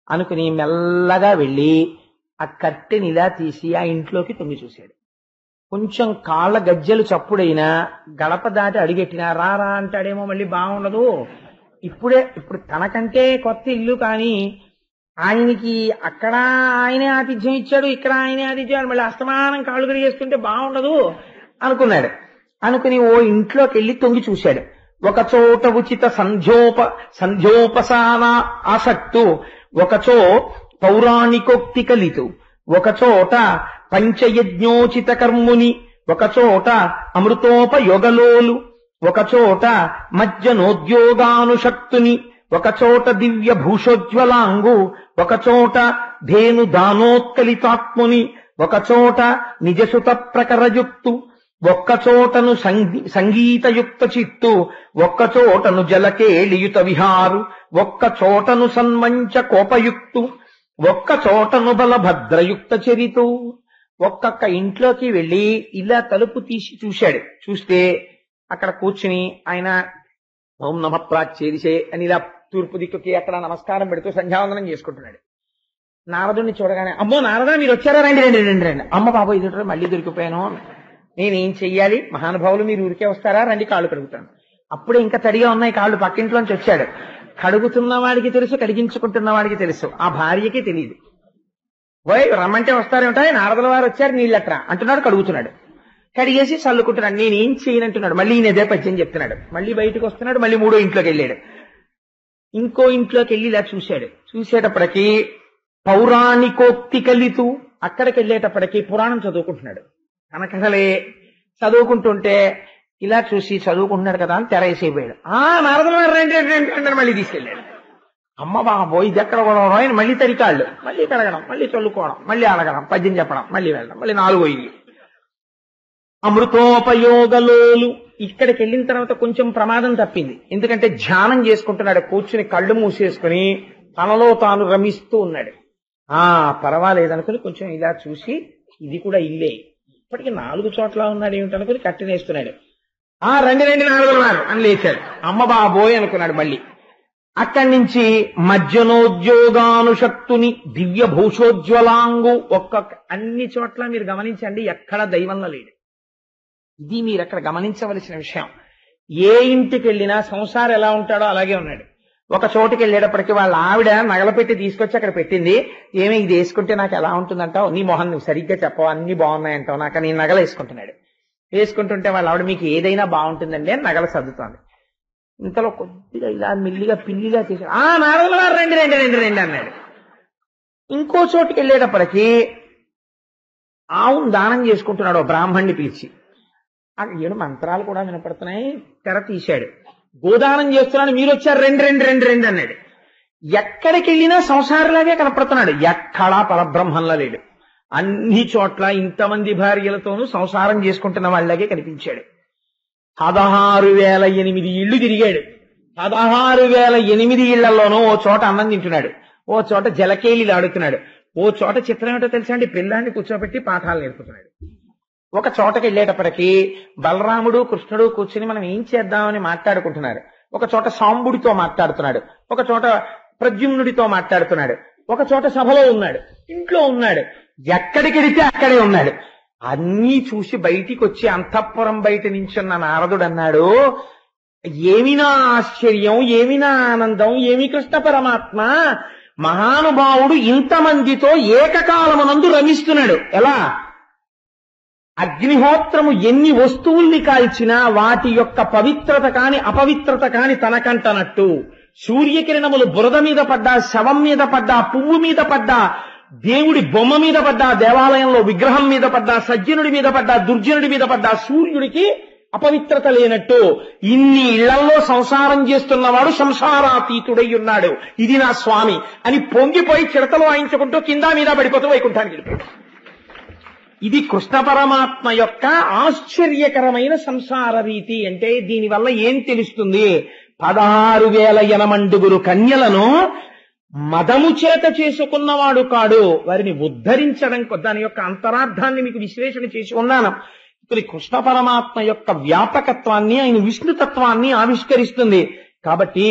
అనుకుని మెల్లగా వెళ్ళి ఆ కట్టెని ఇలా తీసి ఆ ఇంట్లోకి తొంగి చూశాడు. కొంచెం కాళ్ళ గజ్జలు చప్పుడైనా గడప దాటి అడిగెట్టినా రారా అంటాడేమో, మళ్ళీ బాగుండదు. ఇప్పుడు తనకంటే కొత్త ఇల్లు కానీ ఆయనకి అక్కడ ఆయనే ఆతిథ్యం ఇచ్చాడు, ఇక్కడ ఆయనే ఆతిథ్యం, మళ్ళీ అస్తమానం కాళ్ళు కడిగేస్తుంటే బాగుండదు అనుకుని ఓ ఇంట్లోకి వెళ్ళి తొంగి చూశాడు. ఒకచోట ఉచిత సంధ్యోపసాన ఆసక్తు, ఒకచో పౌరాణికోక్తి కలితు, ఒకచోట పంచయజ్ఞోచిత కర్ముని, ఒకచోట అమృతోపయోగలోలు, ఒకచోట మజ్జనోద్యోగానుషక్తుని, ఒకచోట దివ్య భూషోజ్వలాంగు, ఒకచోట ధేను దానోత్కలితాత్ముని, ఒకచోట నిజసుత ప్రకరయుక్తు, ఒక్కచోటను సంగీతయుక్త చిత్తు, ఒక్కచోటను జలకేళియుత విహారు, ఒక్కచోటను సన్మంచ కోపయుక్తు, ఒక్కచోటను బలభద్రయుక్త చరితు. ఒక్కొక్క ఇంట్లోకి వెళ్లి ఇలా తలుపు తీసి చూశాడు. చూస్తే అక్కడ కూర్చుని ఆయన ఓం నమ ప్రాచ్యేదిశే అని ఇలా తూర్పు దిక్కుకి అక్కడ నమస్కారం పెడుతూ సంధ్యావందనం చేసుకుంటున్నాడు. నారదుడిని చూడగానే, అమ్మో నారదా మీరు వచ్చారా, రండి రండి రండి రండి. అమ్మ బాబు ఇది మళ్ళీ దొరికిపోయాను, నేనేం చెయ్యాలి, మహానుభావులు మీరు ఊరికే వస్తారా, రండి కాళ్ళు కడుగుతాను. అప్పుడే ఇంకా తడిగా ఉన్నాయి కాళ్ళు, పక్కింట్లోంచి వచ్చాడు. కడుగుతున్న వాడికి తెలుసు, కడిగించుకుంటున్న వాడికి తెలుసు, ఆ భార్యకి తెలియదు. పోయి రమ్మంటే వస్తారేమిటా, నారదుల వారు వచ్చారు నీళ్ళట్రా అంటున్నాడు, కడుగుతున్నాడు. కడిగేసి చల్లుకుంటున్నాడు. నేనేం చేయనంటున్నాడు. మళ్ళీ ఈయనదే పద్యం చెప్తున్నాడు. మళ్ళీ బయటకు వస్తున్నాడు. మళ్ళీ మూడో ఇంట్లోకి వెళ్ళాడు. ఇంకో ఇంట్లోకి వెళ్ళి ఇలా చూశాడు. చూసేటప్పటికి పౌరాణికోక్తి కలితూ, అక్కడికి వెళ్ళేటప్పటికి పురాణం చదువుకుంటున్నాడు. కనకథలే చదువుకుంటుంటే ఇలా చూసి చదువుకుంటున్నాడు కదా అని తెరేసేపోయాడు. నారదుల వారు రండి అంటే మళ్ళీ తీసుకెళ్ళాడు. అమ్మ బాబోయ్ ఇది ఎక్కడ కూడా ఆయన మళ్ళీ తరికాళ్ళు, మళ్ళీ కడగడం, మళ్ళీ చల్లుకోవడం, మళ్ళీ అడగడం, పద్యం చెప్పడం, మళ్ళీ వెళ్ళడం, మళ్ళీ 4వ ఇల్లు. అమృతోపయోగలోలు. ఇక్కడికి వెళ్ళిన తర్వాత కొంచెం ప్రమాదం తప్పింది. ఎందుకంటే ధ్యానం చేసుకుంటున్నాడు. కూర్చుని కళ్ళు మూసేసుకుని తనలో తాను రమిస్తూ ఉన్నాడు. పర్వాలేదనుకుని కొంచెం ఇలా చూసి ఇది కూడా ఇల్లే, ఇప్పటికి 4 చోట్ల ఉన్నాడు ఏమిటనుకుని కట్టినేస్తున్నాడు. రండి రండి నారదుల వారు అని లేచాడు. అమ్మ బాబోయ్ అనుకున్నాడు. మళ్ళీ అక్కడి నుంచి మజ్జనోద్యోగానుషక్తుని, దివ్య భూషోజ్వలాంగు, అన్ని చోట్ల మీరు గమనించండి ఎక్కడ దైవంలో లేడు. ఇది మీరు అక్కడ గమనించవలసిన విషయం. ఏ ఇంటికి వెళ్ళినా సంసారం ఎలా ఉంటాడో అలాగే ఉన్నాడు. ఒక చోటుకి వెళ్ళేటప్పటికి వాళ్ళ ఆవిడ నగలు పెట్టి తీసుకొచ్చి అక్కడ పెట్టింది. ఏమి ఇది వేసుకుంటే నాకు ఎలా ఉంటుందంటావు, నీ మొహం నువ్వు సరిగ్గా చెప్పవు, అన్ని బాగున్నాయంటావు, నాకు నీ నగలు వేసుకుంటున్నాడు. వేసుకుంటుంటే వాళ్ళ ఆవిడ మీకు ఏదైనా బాగుంటుందండి అని నగలు సర్దుతోంది. ఇంతలో కొద్దిగా ఇలా మెల్లిగా పిల్లిగా చేశాడు. నారదుల వారు రండి రండి రండి రండి అన్నాడు. ఇంకో చోటుకి వెళ్ళేటప్పటికి ఆవును దానం చేసుకుంటున్నాడు. బ్రాహ్మణ్ణి పిలిచి ఏడు మంత్రాలు కూడా వినపడుతున్నాయి. తెర తీశాడు. గోదానం చేస్తున్నాడు. మీరు వచ్చారు, రెండు రెండు రెండు రెండు అన్నాడు. ఎక్కడికి వెళ్ళినా సంసారలాగే కనపడుతున్నాడు. ఎక్కడా పరబ్రహ్మంలా లేడు. అన్ని చోట్ల ఇంతమంది భార్యలతోనూ సంసారం చేసుకుంటున్న వాళ్ళకే కనిపించాడు. 16,008 ఇళ్లు తిరిగాడు. 16,008 ఇళ్లలోనూ ఓ చోట అన్నం తింటున్నాడు, ఓ చోట జలకేళిలు ఆడుతున్నాడు, ఓ చోట చిత్రం ఏంటో తెలుసా అండి, పిల్లాన్ని కూర్చోబెట్టి పాఠాలు నేర్పుతున్నాడు. ఒక చోటకి వెళ్ళేటప్పటికి బలరాముడు కృష్ణుడు కూర్చుని మనం ఏం చేద్దామని మాట్లాడుకుంటున్నారు. ఒక చోట సాంబుడితో మాట్లాడుతున్నాడు, ఒక చోట ప్రద్యుమ్నుడితో మాట్లాడుతున్నాడు, ఒక చోట సభలో ఉన్నాడు, ఇంట్లో ఉన్నాడు, ఎక్కడికి వెళితే అక్కడే ఉన్నాడు. అన్నీ చూసి బయటికి వచ్చి అంతఃపురం బయట నించున్న నారదుడు అన్నాడు, ఏమినా ఆశ్చర్యం, ఏమినా ఆనందం, ఏమి కృష్ణ పరమాత్మ, మహానుభావుడు ఇంతమందితో ఏకకాలమునందు రమిస్తున్నాడు. ఎలా? అగ్నిహోత్రము ఎన్ని వస్తువుల్ని కాల్చినా వాటి యొక్క పవిత్రత కాని అపవిత్రత కాని తనకంటనట్టు, సూర్యకిరణములు బురద మీద పడ్డా, శవం మీద పడ్డా, పువ్వు మీద పడ్డా, దేవుడి బొమ్మ మీద పడ్డా, దేవాలయంలో విగ్రహం మీద పడ్డా, సజ్జనుడి మీద పడ్డా, దుర్జనుడి మీద పడ్డా, సూర్యుడికి అపవిత్రత లేనట్టు ఇన్ని ఇళ్లలో సంసారం చేస్తున్నవాడు సంసారాతీతుడై ఉన్నాడు. ఇది నా స్వామి అని పొంగిపోయి చిడతలు వాయించుకుంటూ కింద మీద పడిపోతూ వైకుంఠానికి వెళ్ళిపోయాడు. ఇది కృష్ణ పరమాత్మ యొక్క ఆశ్చర్యకరమైన సంసార రీతి. అంటే దీనివల్ల ఏం తెలుస్తుంది? 16,008 కన్యలను మదము చేత చేసుకున్నవాడు కాడు, వారిని ఉద్ధరించడం. దాని యొక్క అంతరార్థాన్ని మీకు విశ్లేషణ చేసి ఉన్నాను. ఇప్పుడు కృష్ణ పరమాత్మ యొక్క వ్యాపకత్వాన్ని, ఆయన విష్ణుతత్వాన్ని ఆవిష్కరిస్తుంది. కాబట్టి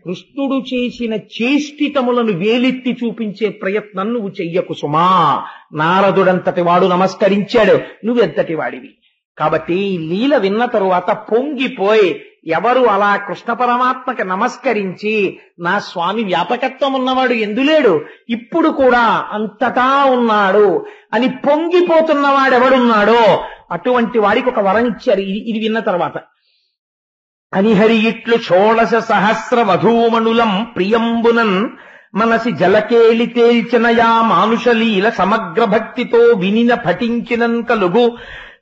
కృష్ణుడు చేసిన చేష్టితములను వేలెత్తి చూపించే ప్రయత్నం నువ్వు చెయ్యకు సుమా. నారదుడంతటి వాడు నమస్కరించాడు, నువ్వెంతటి వాడివి. కాబట్టి ఈ లీల విన్న తరువాత పొంగిపోయి, ఎవరు అలా కృష్ణ పరమాత్మకి నమస్కరించి నా స్వామి వ్యాపకత్వం ఉన్నవాడు ఎందులేడు, ఇప్పుడు కూడా అంతటా ఉన్నాడు అని పొంగిపోతున్నవాడెవడున్నాడో అటువంటి వాడికి ఒక వరం ఇచ్చారు. ఇది విన్న తర్వాత అనిహరి ఇట్లు 16 సహస్ర వధూమణులం ప్రియంబునన్ మనసి జలకేళి తేల్చినయా మానుషలీల సమగ్ర భక్తితో వినిన పఠించినన్ కలుగు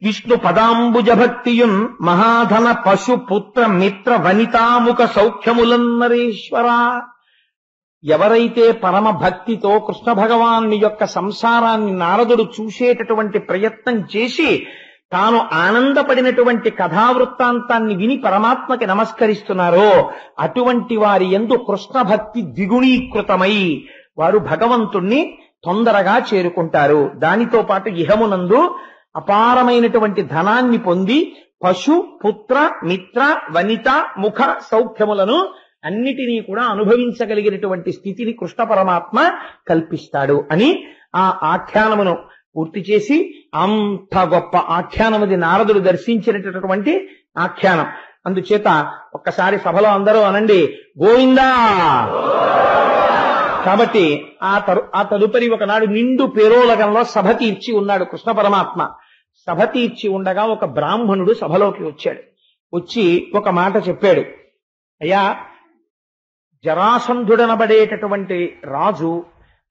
విష్ణు పదాంబుజ భక్తియున్ మహాధన పశు పుత్ర మిత్ర వనితాముఖ సౌఖ్యములన్నరేశ్వర. ఎవరైతే పరమ భక్తితో కృష్ణ భగవాను యొక్క సంసారాన్ని నారదుడు చూసేటటువంటి ప్రయత్నం చేసి తాను ఆనందపడినటువంటి కథావృత్తాంతాన్ని విని పరమాత్మకి నమస్కరిస్తున్నారో అటువంటి వారి యందు కృష్ణ భక్తి ద్విగుణీకృతమై వారు భగవంతుణ్ణి తొందరగా చేరుకుంటారు. దానితో పాటు ఇహమునందు అపారమైనటువంటి ధనాన్ని పొంది పశు పుత్ర మిత్ర వనిత ముఖ సౌఖ్యములను అన్నిటినీ కూడా అనుభవించగలిగినటువంటి స్థితిని కృష్ణ పరమాత్మ కల్పిస్తాడు అని ఆ ఆఖ్యానమును పూర్తి చేసి, అంత గొప్ప ఆఖ్యానమది నారదుడు దర్శించినటువంటి ఆఖ్యానం. అందుచేత ఒక్కసారి సభలో అందరూ అనండి గోవిందా. కాబట్టి ఆ తదుపరి ఒకనాడు నిండు పేరోలగంలో సభ తీర్చి ఉన్నాడు కృష్ణ పరమాత్మ. సభ తీర్చి ఉండగా ఒక బ్రాహ్మణుడు సభలోకి వచ్చాడు. వచ్చి ఒక మాట చెప్పాడు. అయ్యా, జరాసంధుడనబడేటటువంటి రాజు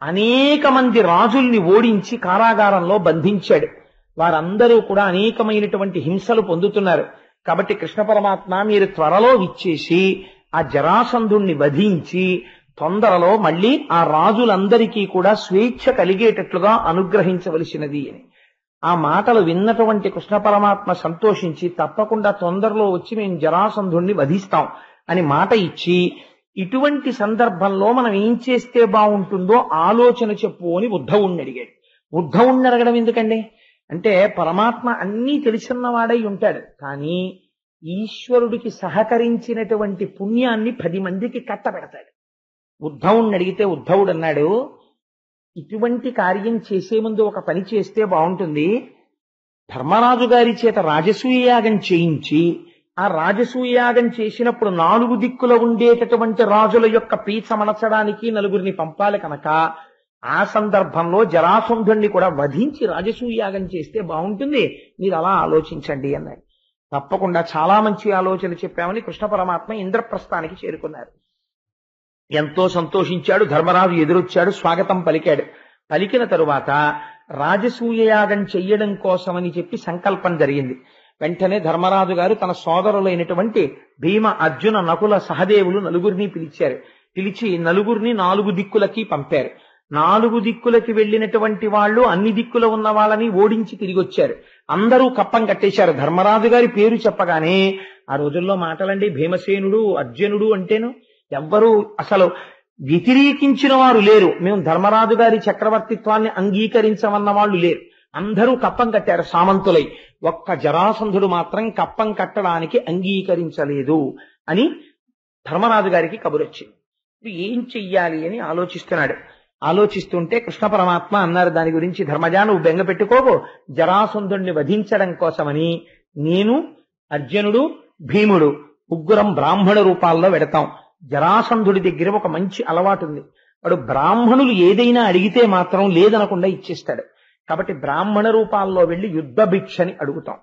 అనేక మంది రాజుల్ని ఓడించి కారాగారంలో బంధించాడు. వారందరూ కూడా అనేకమైనటువంటి హింసలు పొందుతున్నారు. కాబట్టి కృష్ణ పరమాత్మ మీరు త్వరలో విచ్చేసి ఆ జరాసంధుణ్ణి వధించి తొందరలో మళ్ళీ ఆ రాజులందరికీ కూడా స్వేచ్ఛ కలిగేటట్లుగా అనుగ్రహించవలసినది అని. ఆ మాటలు విన్నటువంటి కృష్ణ పరమాత్మ సంతోషించి తప్పకుండా తొందరలో వచ్చి మేము జరాసంధుణ్ణి వధిస్తాం అని మాట ఇచ్చి, ఇటువంటి సందర్భంలో మనం ఏం చేస్తే బాగుంటుందో ఆలోచన చెప్పు అని ఉద్ధవుణ్ణి అడిగాడు. ఉద్ధవుణ్ణి అడగడం ఎందుకండి అంటే పరమాత్మ అన్నీ తెలుసున్నవాడై ఉంటాడు. కానీ ఈశ్వరుడికి సహకరించినటువంటి పుణ్యాన్ని 10 మందికి కట్టబెడతాడు. ఉద్ధవుణ్ణి అడిగితే ఉద్ధవుడు అన్నాడు, ఇటువంటి కార్యం చేసే ముందు ఒక పని చేస్తే బాగుంటుంది. ధర్మరాజు గారి చేత రాజసూయ యాగం చేయించి ఆ రాజసూయాగం చేసినప్పుడు 4 దిక్కుల ఉండేటటువంటి రాజుల యొక్క పీచ మలచడానికి 4 పంపాలి కనుక ఆ సందర్భంలో జరాసంధుణ్ణి కూడా వధించి రాజసూయాగం చేస్తే బాగుంటుంది, మీరు అలా ఆలోచించండి అన్నాడు. తప్పకుండా చాలా మంచి ఆలోచన చెప్పామని కృష్ణ పరమాత్మ ఇంద్రప్రస్థానికి చేరుకున్నారు. ఎంతో సంతోషించాడు. ధర్మరాజు ఎదురొచ్చాడు, స్వాగతం పలికాడు. పలికిన తరువాత రాజసూయయాగం చెయ్యడం కోసమని చెప్పి సంకల్పం జరిగింది. వెంటనే ధర్మరాజు గారు తన సోదరులైనటువంటి భీమ, అర్జున, నకుల, సహదేవులు 4 పిలిచారు. పిలిచి 4 4 దిక్కులకి పంపారు. 4 దిక్కులకి వెళ్ళినటువంటి వాళ్ళు అన్ని దిక్కుల ఉన్న వాళ్ళని ఓడించి తిరిగి వచ్చారు. అందరూ కప్పం కట్టేశారు. ధర్మరాజు గారి పేరు చెప్పగానే ఆ రోజుల్లో మాటలండి, భీమసేనుడు, అర్జునుడు అంటేను ఎవ్వరూ అసలు వ్యతిరేకించిన వారు లేరు. మేము ధర్మరాజు గారి చక్రవర్తిత్వాన్ని అంగీకరించమన్న వాళ్ళు లేరు. అందరూ కప్పం కట్టారు సామంతులై. ఒక్క జరాసంధుడు మాత్రం కప్పం కట్టడానికి అంగీకరించలేదు అని ధర్మరాజు గారికి కబురొచ్చింది. ఏం చెయ్యాలి అని ఆలోచిస్తున్నాడు. ఆలోచిస్తుంటే కృష్ణ పరమాత్మ అన్నారు దాని గురించి, ధర్మజా నువ్వు బెంగ పెట్టుకోకు, జరాసంధుడిని వధించడం కోసమని నేను, అర్జునుడు, భీముడు 3 బ్రాహ్మణ రూపాల్లో వెడతాం. జరాసంధుడి దగ్గర ఒక మంచి అలవాటు ఉంది. వాడు బ్రాహ్మణులు ఏదైనా అడిగితే మాత్రం లేదనకుండా ఇచ్చేస్తాడు. కాబట్టి బ్రాహ్మణ రూపాల్లో వెళ్లి యుద్ధ భిక్షని అడుగుతాం.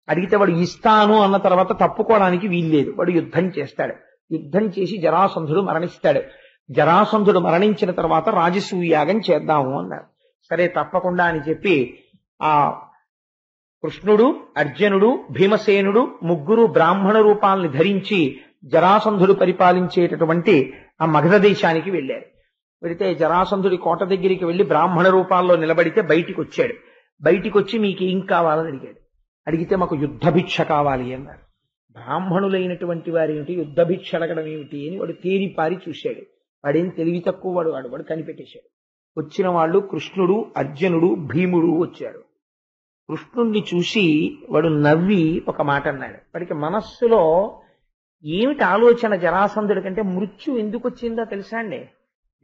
అడిగితే వాడు ఇస్తాను అన్న తర్వాత తప్పుకోవడానికి వీల్లేదు. వాడు యుద్ధం చేస్తాడు. యుద్ధం చేసి జరాసంధుడు మరణిస్తాడు. జరాసంధుడు మరణించిన తర్వాత రాజసూయాగం చేద్దాము అన్నారు. సరే తప్పకుండా అని చెప్పి ఆ కృష్ణుడు, అర్జునుడు, భీమసేనుడు 3 బ్రాహ్మణ రూపాలని ధరించి జరాసంధుడు పరిపాలించేటటువంటి ఆ మగధ దేశానికి వెళ్లారు. వెళితే జరాసంధుడి కోట దగ్గరికి వెళ్లి బ్రాహ్మణ రూపాల్లో నిలబడితే బయటికి వచ్చాడు. బయటికి వచ్చి మీకేం కావాలని అడిగాడు. అడిగితే మాకు యుద్ధ భిక్ష కావాలి అన్నారు. బ్రాహ్మణులైనటువంటి వారేమిటి యుద్ధ భిక్ష అడగడం ఏమిటి అని వాడు తేరిపారి చూశాడు. వాడేం తెలివి తక్కువ వాడు కనిపెట్టేశాడు. వచ్చిన వాళ్ళు కృష్ణుడు, అర్జునుడు, భీముడు వచ్చారు. కృష్ణుణ్ణి చూసి వాడు నవ్వి ఒక మాట అన్నాడు. వాడికి మనస్సులో ఏమిటి ఆలోచన, జరాసంధుడి కంటే మృత్యు ఎందుకు వచ్చిందో తెలుసా అండి?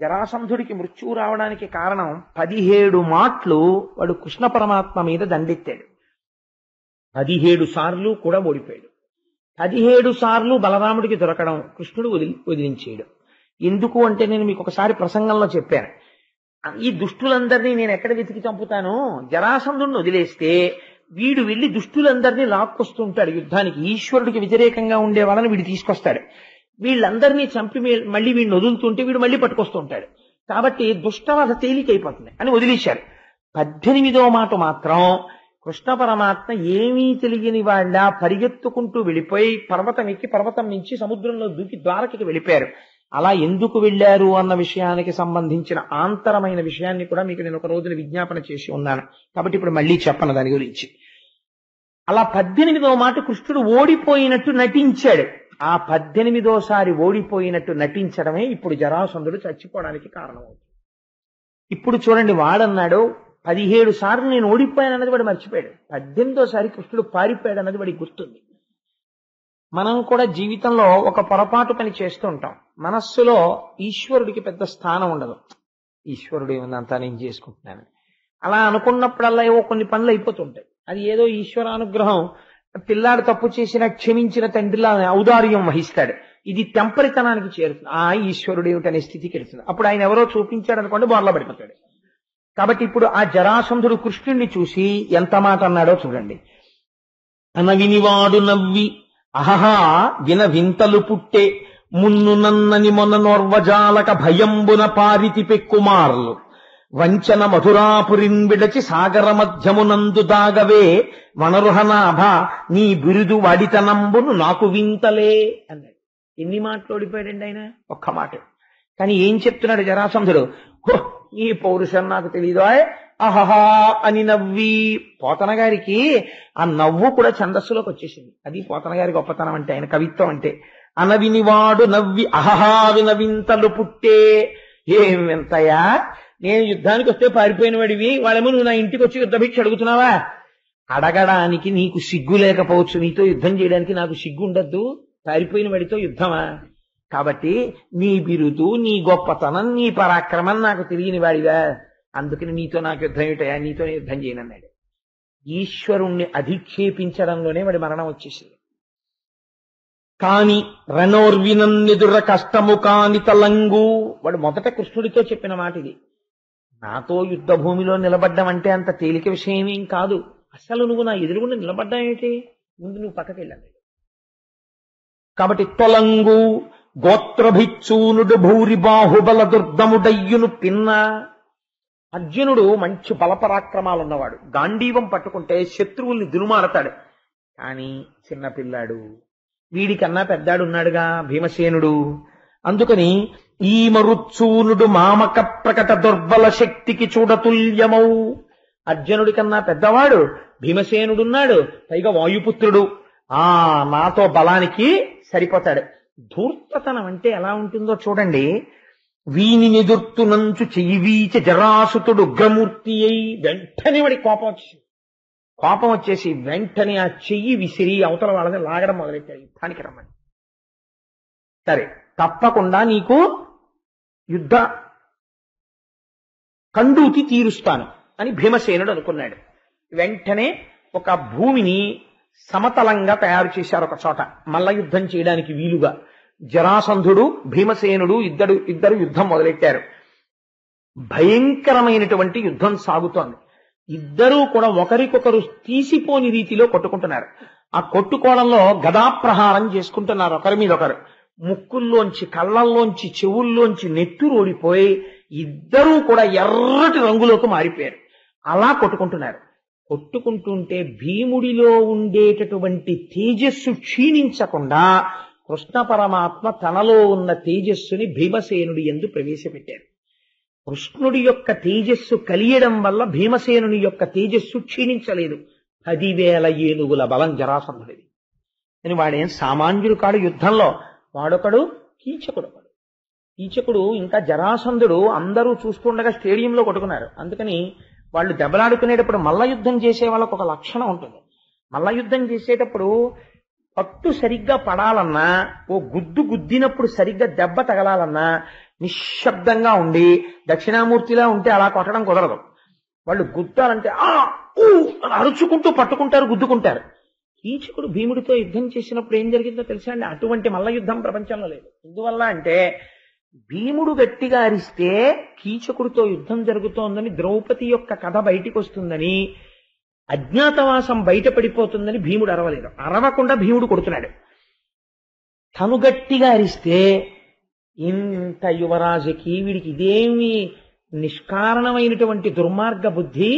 జరాసంధుడికి మృత్యువు రావడానికి కారణం 17 మాట్లు వాడు కృష్ణ పరమాత్మ మీద దండెత్తాడు. 17 సార్లు కూడా ఓడిపోయాడు. 17 సార్లు బలరాముడికి దొరకడం, కృష్ణుడు వదిలించేయడం. ఎందుకు అంటే నేను మీకు ఒకసారి ప్రసంగంలో చెప్పాను, ఈ దుష్టులందరినీ నేను ఎక్కడ వెతికి చంపుతాను? జరాసంధుడిని వదిలేస్తే వీడు వెళ్లి దుష్టులందరినీ లాక్కొస్తుంటాడు యుద్ధానికి. ఈశ్వరుడికి వ్యతిరేకంగా ఉండే వాళ్ళని వీడు తీసుకొస్తాడు. వీళ్ళందరినీ చంపి మళ్ళీ వీడిని వదులుతుంటే వీడు మళ్ళీ పట్టుకొస్తూ ఉంటాడు. కాబట్టి దుష్టవధ తేలికైపోతుంది అని వదిలేశారు. 18వ మాట మాత్రం కృష్ణ పరమాత్మ ఏమీ తెలియని వాళ్ళ పరిగెత్తుకుంటూ వెళ్ళిపోయి పర్వతం ఎక్కి పర్వతం నుంచి సముద్రంలో దూకి ద్వారకకి వెళ్ళిపోయారు. అలా ఎందుకు వెళ్ళారు అన్న విషయానికి సంబంధించిన ఆంతరమైన విషయాన్ని కూడా మీకు నేను ఒక రోజున విజ్ఞాపన చేసి ఉన్నాను. కాబట్టి ఇప్పుడు మళ్ళీ చెప్పను దాని గురించి. అలా 18వ మాట కృష్ణుడు ఓడిపోయినట్టు నటించాడు. ఆ 18వసారి ఓడిపోయినట్టు నటించడమే ఇప్పుడు జరాసంధుడు చచ్చిపోవడానికి కారణమవుతుంది. ఇప్పుడు చూడండి, వాడన్నాడు 17 సార్లు నేను ఓడిపోయానన్నది వాడు మర్చిపోయాడు. 18వసారి కృష్ణుడు పారిపోయాడు అన్నది వాడికి గుర్తుంది. మనం కూడా జీవితంలో ఒక పొరపాటు పని చేస్తూ ఉంటాం. మనస్సులో ఈశ్వరుడికి పెద్ద స్థానం ఉండదు. ఈశ్వరుడు ఏముందంతా నేను చేసుకుంటున్నాను అలా అనుకున్నప్పుడల్లా ఏవో కొన్ని పనులు అయిపోతుంటాయి. అది ఏదో ఈశ్వరానుగ్రహం, పిల్లాడు తప్పు చేసిన క్షమించిన తండ్రిలా ఔదార్యం వహిస్తాడు. ఇది తెంపరితనానికి చేరుతుంది. ఆ ఈశ్వరుడు ఏమిటనే స్థితికి వెళ్తుంది. అప్పుడు ఆయన ఎవరో చూపించాడు అనుకోండి, బోర్ల పడిపోతాడు. కాబట్టి ఇప్పుడు ఆ జరాసంధుడు కృష్ణుణ్ణి చూసి ఎంత మాట అన్నాడో చూడండి. అనవినివాడు నవ్వి అహహా విన వింతలు పుట్టే మున్ను నన్నని మొన్న నోర్వజాలక భయంబున పారితి పెక్కుమార్లు వంచన మధురాపురిన్ విడచి సాగర మధ్యమునందు దాగవే వనరుహనాభ నీ బిరుదు వాడితనంబును నాకు వింతలే అన్నాడు. ఎన్ని మాటలు ఓడిపోయాడండి ఆయన? ఒక్క మాట. కానీ ఏం చెప్తున్నాడు జరాసంధుడు? ఈ పౌరుషం నాకు తెలీదు అహహా అని నవ్వి. పోతన గారికి ఆ నవ్వు కూడా ఛందస్సులోకి వచ్చేసింది. అది పోతన గారి గొప్పతనం అంటే, ఆయన కవిత్వం అంటే. అనవినివాడు నవ్వి అహహా వినవింతలు పుట్టే. ఏం వింతయా, నేను యుద్ధానికి వస్తే పారిపోయిన వాడివి, వాళ్ళేమో నువ్వు నా ఇంటికి వచ్చి యుద్ధ భిక్ష అడుగుతున్నావా? అడగడానికి నీకు సిగ్గు లేకపోవచ్చు, నీతో యుద్ధం చేయడానికి నాకు సిగ్గు ఉండద్దు. పారిపోయిన వాడితో యుద్ధమా? కాబట్టి నీ బిరుదు, నీ గొప్పతనం, నీ పరాక్రమం నాకు తెలియని వాడివా? అందుకని నీతో నాకు యుద్ధం ఏమిటయా, నీతో యుద్ధం చేయనన్నాడు. ఈశ్వరుణ్ణి అధిక్షేపించడంలోనే వాడి మరణం వచ్చేసింది. కాని రణోర్వినన్నెదుర కష్టము కాని తలంగు. వాడు మొదట కృష్ణుడితో చెప్పిన మాట ఇది. నాతో యుద్ధ భూమిలో నిలబడ్డం అంటే అంత తేలిక విషయమేం కాదు. అసలు నువ్వు నా ఎదురుగుండా నిలబడ్డం ఏమిటి? ముందు నువ్వు పక్కకి వెళ్ళాలి. కాబట్టి తొలంగు గోత్రభిచ్చూనుడు భూరి బాహుబల దుర్దముడయ్యును పిన్న. అర్జునుడు మంచి బలపరాక్రమాలు ఉన్నవాడు. గాంధీవం పట్టుకుంటే శత్రువుల్ని దునుమారతాడు. కానీ చిన్నపిల్లాడు, వీడికన్నా పెద్దాడున్నాడుగా భీమసేనుడు. అందుకని ఈ మరుత్సూనుడు మామక ప్రకట దుర్బల శక్తికి చూడతుల్యమౌ. అర్జునుడి కన్నా పెద్దవాడు భీమసేనుడున్నాడు, పైగా వాయుపుత్రుడు. నాతో బలానికి సరిపోతాడు. ధూర్తతనం అంటే ఎలా ఉంటుందో చూడండి. వీని నిదుర్తునంచు చెయ్యివీచ జరాసుతుడు ఉగ్రమూర్తి అయి. వెంటనే వాడి కోపం వచ్చేసి వెంటనే ఆ చెయ్యి విసిరి అవతల వాళ్ళని లాగడం మొదలెట్టాడు. యుద్ధానికి రమ్మని. సరే, తప్పకుండా నీకు యుద్ధ కండూతి తీరుస్తాను అని భీమసేనుడు అనుకున్నాడు. వెంటనే ఒక భూమిని సమతలంగా తయారు చేశారు ఒక చోట, మల్ల యుద్ధం చేయడానికి వీలుగా. జరాసంధుడు భీమసేనుడు ఇద్దరు యుద్ధం మొదలెట్టారు. భయంకరమైనటువంటి యుద్ధం సాగుతోంది. ఇద్దరూ కూడా ఒకరికొకరు తీసిపోని రీతిలో కొట్టుకుంటున్నారు. ఆ కొట్టుకోవడంలో గదాప్రహారం చేసుకుంటున్నారు ఒకరి మీద ఒకరు. ముక్కుల్లోంచి, కళ్ళల్లోంచి, చెవుల్లోంచి నెత్తురు ఓడిపోయి ఇద్దరూ కూడా ఎర్రటి రంగులోకి మారిపోయారు. అలా కొట్టుకుంటున్నారు. కొట్టుకుంటుంటే భీముడిలో ఉండేటటువంటి తేజస్సు క్షీణించకుండా కృష్ణ పరమాత్మ తనలో ఉన్న తేజస్సుని భీమసేనుడి యందు ప్రవేశపెట్టారు. కృష్ణుడి యొక్క తేజస్సు కలియడం వల్ల భీమసేనుని యొక్క తేజస్సు క్షీణించలేదు. 10,000 ఏనుగుల బలం జరాసంధుడిది. అని వాడేం సామాన్యుడు కాడు యుద్ధంలో. వాడొకడు కీచకుడు. కీచకుడు ఇంకా జరాసంధుడు అందరూ చూస్తుండగా స్టేడియంలో కొట్టుకున్నారు. అందుకని వాళ్ళు దెబ్బలాడుకునేటప్పుడు మల్ల యుద్ధం చేసే వాళ్ళకు ఒక లక్షణం ఉంటుంది. మల్ల యుద్ధం చేసేటప్పుడు పట్టు సరిగ్గా పడాలన్నా, ఓ గుద్దినప్పుడు సరిగ్గా దెబ్బ తగలాలన్నా నిశ్శబ్దంగా ఉండి దక్షిణామూర్తిలా ఉంటే అలా కొట్టడం కుదరదు. వాళ్ళు గుద్దాలంటే అరుచుకుంటూ పట్టుకుంటారు, గుద్దుకుంటారు. కీచకుడు భీముడితో యుద్ధం చేసినప్పుడు ఏం జరిగిందో తెలుసా అండి? అటువంటి మల్ల యుద్ధం ప్రపంచంలో లేదు. ఎందువల్ల అంటే భీముడు గట్టిగా అరిస్తే కీచకుడితో యుద్ధం జరుగుతోందని, ద్రౌపది యొక్క కథ బయటికి వస్తుందని, అజ్ఞాతవాసం బయటపడిపోతుందని భీముడు అరవలేదు. అరవకుండా భీముడు కొడుతున్నాడు. తను గట్టిగా అరిస్తే ఇంత యువరాజుకి వీడికి ఇదేమి నిష్కారణమైనటువంటి దుర్మార్గ బుద్ధి,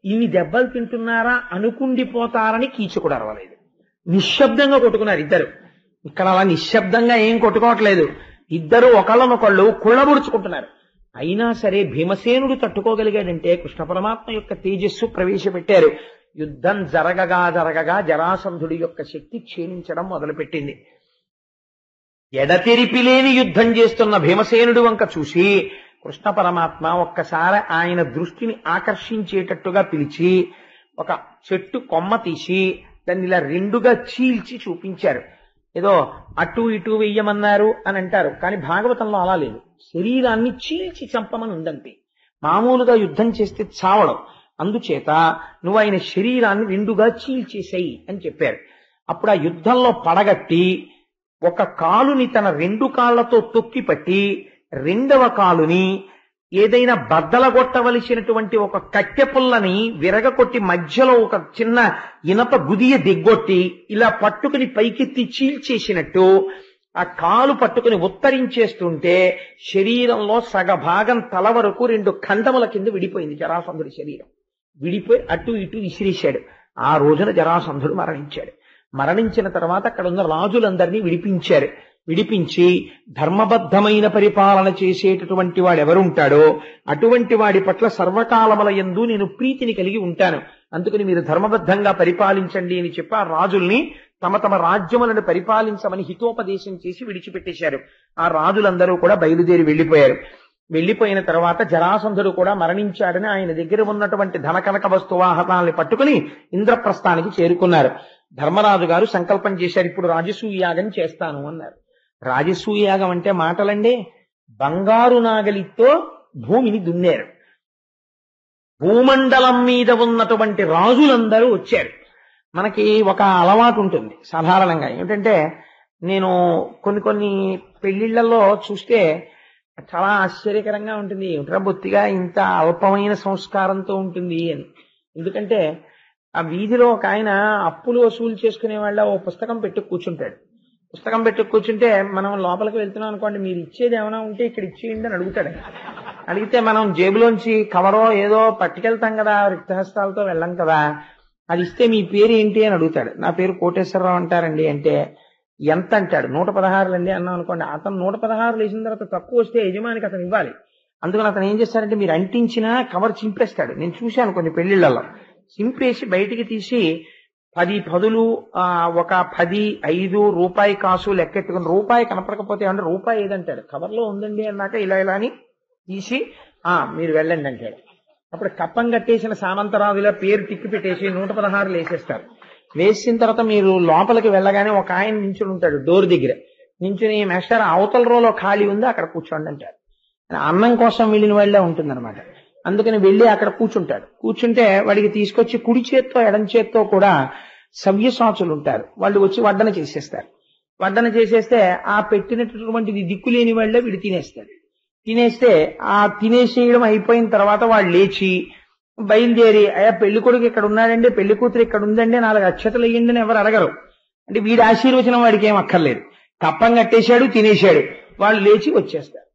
ఇన్ని దెబ్బలు తింటున్నారా అనుకుండిపోతారని కీచకుడు అరవలేదు. నిశ్శబ్దంగా కొట్టుకున్నారు ఇద్దరు. ఇక్కడ అలా నిశ్శబ్దంగా ఏం కొట్టుకోవట్లేదు, ఇద్దరు ఒకళ్ళనొకళ్ళు కుళ్ళబుడుచుకుంటున్నారు. అయినా సరే భీమసేనుడు తట్టుకోగలిగాడంటే కృష్ణ పరమాత్మ యొక్క తేజస్సు ప్రవేశపెట్టారు. యుద్ధం జరగగా జరగగా జరాసంధుడి యొక్క శక్తి క్షీణించడం మొదలుపెట్టింది. ఎడతెరిపిలేని యుద్ధం చేస్తున్న భీమసేనుడి వంక చూసి కృష్ణ పరమాత్మ ఒక్కసారి ఆయన దృష్టిని ఆకర్షించేటట్టుగా పిలిచి ఒక చెట్టు కొమ్మ తీసి దాన్ని ఇలా రెండుగా చీల్చి చూపించారు. ఏదో అటు ఇటు వెయ్యమన్నారు అని అంటారు, కానీ భాగవతంలో అలా లేదు. శరీరాన్ని చీల్చి చంపమని ఉందంతే. మామూలుగా యుద్ధం చేస్తే చావడం, అందుచేత నువ్వు ఆయన శరీరాన్ని రెండుగా చీల్చేసేయి అని చెప్పారు. అప్పుడు ఆ యుద్ధంలో పడగట్టి ఒక కాలుని తన రెండు కాళ్లతో తొక్కి పట్టి రెండవ కాలుని ఏదైనా బద్దలగొట్టవలసినటువంటి ఒక కట్టె పుల్లని విరగకొట్టి మధ్యలో ఒక చిన్న ఇనప గుదియ దిగ్గొట్టి ఇలా పట్టుకుని పైకెత్తి చీల్చేసినట్టు ఆ కాలు పట్టుకుని ఉత్తరించేస్తుంటే శరీరంలో సగభాగం తల వరకు రెండు ఖండముల కింద విడిపోయింది జరాసంధుడి శరీరం. విడిపోయి అటు ఇటు విసిరేశాడు. ఆ రోజున జరాసంధుడు మరణించాడు. మరణించిన తర్వాత అక్కడ ఉన్న రాజులందరినీ విడిపించారు. విడిపించి ధర్మబద్ధమైన పరిపాలన చేసేటటువంటి వాడు ఎవరుంటాడో అటువంటి వాడి పట్ల సర్వకాలముల యందు నేను ప్రీతిని కలిగి ఉంటాను, అందుకని మీరు ధర్మబద్ధంగా పరిపాలించండి అని చెప్పి ఆ రాజుల్ని తమ తమ రాజ్యములను పరిపాలించమని హితోపదేశం చేసి విడిచిపెట్టేశారు. ఆ రాజులందరూ కూడా బయలుదేరి వెళ్లిపోయారు. వెళ్లిపోయిన తర్వాత జరాసంధుడు కూడా మరణించాడని ఆయన దగ్గర ఉన్నటువంటి ధనకనక వస్తువాహనాల్ని పట్టుకుని ఇంద్రప్రస్థానికి చేరుకున్నారు. ధర్మరాజు గారు సంకల్పం చేశారు, ఇప్పుడు రాజసూయ యాగం చేస్తాను అన్నారు. రాజసూయ యాగం అంటే మాటలండి, బంగారు నాగలితో భూమిని దున్నారు. భూమండలం మీద ఉన్నటువంటి రాజులందరూ వచ్చారు. మనకి ఒక అలవాటు ఉంటుంది సాధారణంగా, ఏమిటంటే నేను కొన్ని పెళ్లిళ్లలో చూస్తే చాలా ఆశ్చర్యకరంగా ఉంటుంది. ఏమిట్రా బొత్తిగా ఇంత అల్పమైన సంస్కారంతో ఉంటుంది అని. ఎందుకంటే ఆ వీధిలో ఒక ఆయన అప్పులు వసూలు చేసుకునే వాళ్ళ ఓ పుస్తకం పెట్టి కూర్చుంటాడు. పుస్తకం పెట్టి కూర్చుంటే మనం లోపలికి వెళ్తున్నాం అనుకోండి, మీరు ఇచ్చేది ఏమైనా ఉంటే ఇక్కడ ఇచ్చేయండి అని అడుగుతాడు. అడిగితే మనం జేబులోంచి కవరో ఏదో పట్టుకెళ్తాం కదా, రిక్తహస్తాలతో వెళ్ళాం కదా, అది ఇస్తే మీ పేరు ఏంటి అని అడుగుతాడు. నా పేరు కోటేశ్వరరావు అంటారండి అంటే ఎంత అంటాడు, 116 అండి అన్నాం అనుకోండి. అతను 116 వేసిన తర్వాత తక్కువ వస్తే యజమానికి అతను ఇవ్వాలి. అందుకని అతను ఏం చేస్తాడంటే మీరు అంటించినా కవర్ చింపేస్తాడు. నేను చూశాను కొన్ని పెళ్లిళ్లలో. చింపేసి బయటికి తీసి 10 పదులు, ఒక 10, 5 రూపాయి కాసు లెక్కెట్టుకుని రూపాయి కనపడకపోతే ఏమంటే రూపాయి ఏదంటాడు, కవర్లో ఉందండి అన్నాక ఇలా అని తీసి మీరు వెళ్ళండి అంటాడు. అప్పుడు కప్పం కట్టేసిన సామంతరాజుల పేరు టిక్కి పెట్టేసి 116 వేసేస్తారు. వేసిన తర్వాత మీరు లోపలికి వెళ్ళగానే ఒక ఆయన నించుని ఉంటాడు డోర్ దగ్గర. నించుని మేస్టర్ అవతల రోలో ఖాళీ ఉంది అక్కడ కూర్చోండి అంటారు. అన్నం కోసం వెళ్ళిన వాళ్ళే ఉంటుందన్నమాట. అందుకని వెళ్ళి అక్కడ కూర్చుంటాడు. కూర్చుంటే వాడికి తీసుకొచ్చి కుడి చేత్తో ఎడం చేత్తో కూడా సవ్యసాచులు ఉంటారు, వాళ్ళు వచ్చి వడ్డన చేసేస్తారు. వడ్డన చేసేస్తే ఆ పెట్టినటువంటిది దిక్కులేని వాళ్ళే వీడు తినేస్తాడు. తినేస్తే ఆ తినేసేయడం అయిపోయిన తర్వాత వాళ్ళు లేచి బయలుదేరి అయ్యా పెళ్లి కొడుకు ఇక్కడ ఉన్నాడండి, పెళ్లి కూతురు ఇక్కడ ఉందండి, 4 అక్షతలు వేయండి అని ఎవరు అడగరు. అంటే వీడి ఆశీర్వచనం వాడికి ఏం అక్కర్లేదు, కప్పం కట్టేశాడు, తినేశాడు, వాళ్ళు లేచి వచ్చేస్తారు.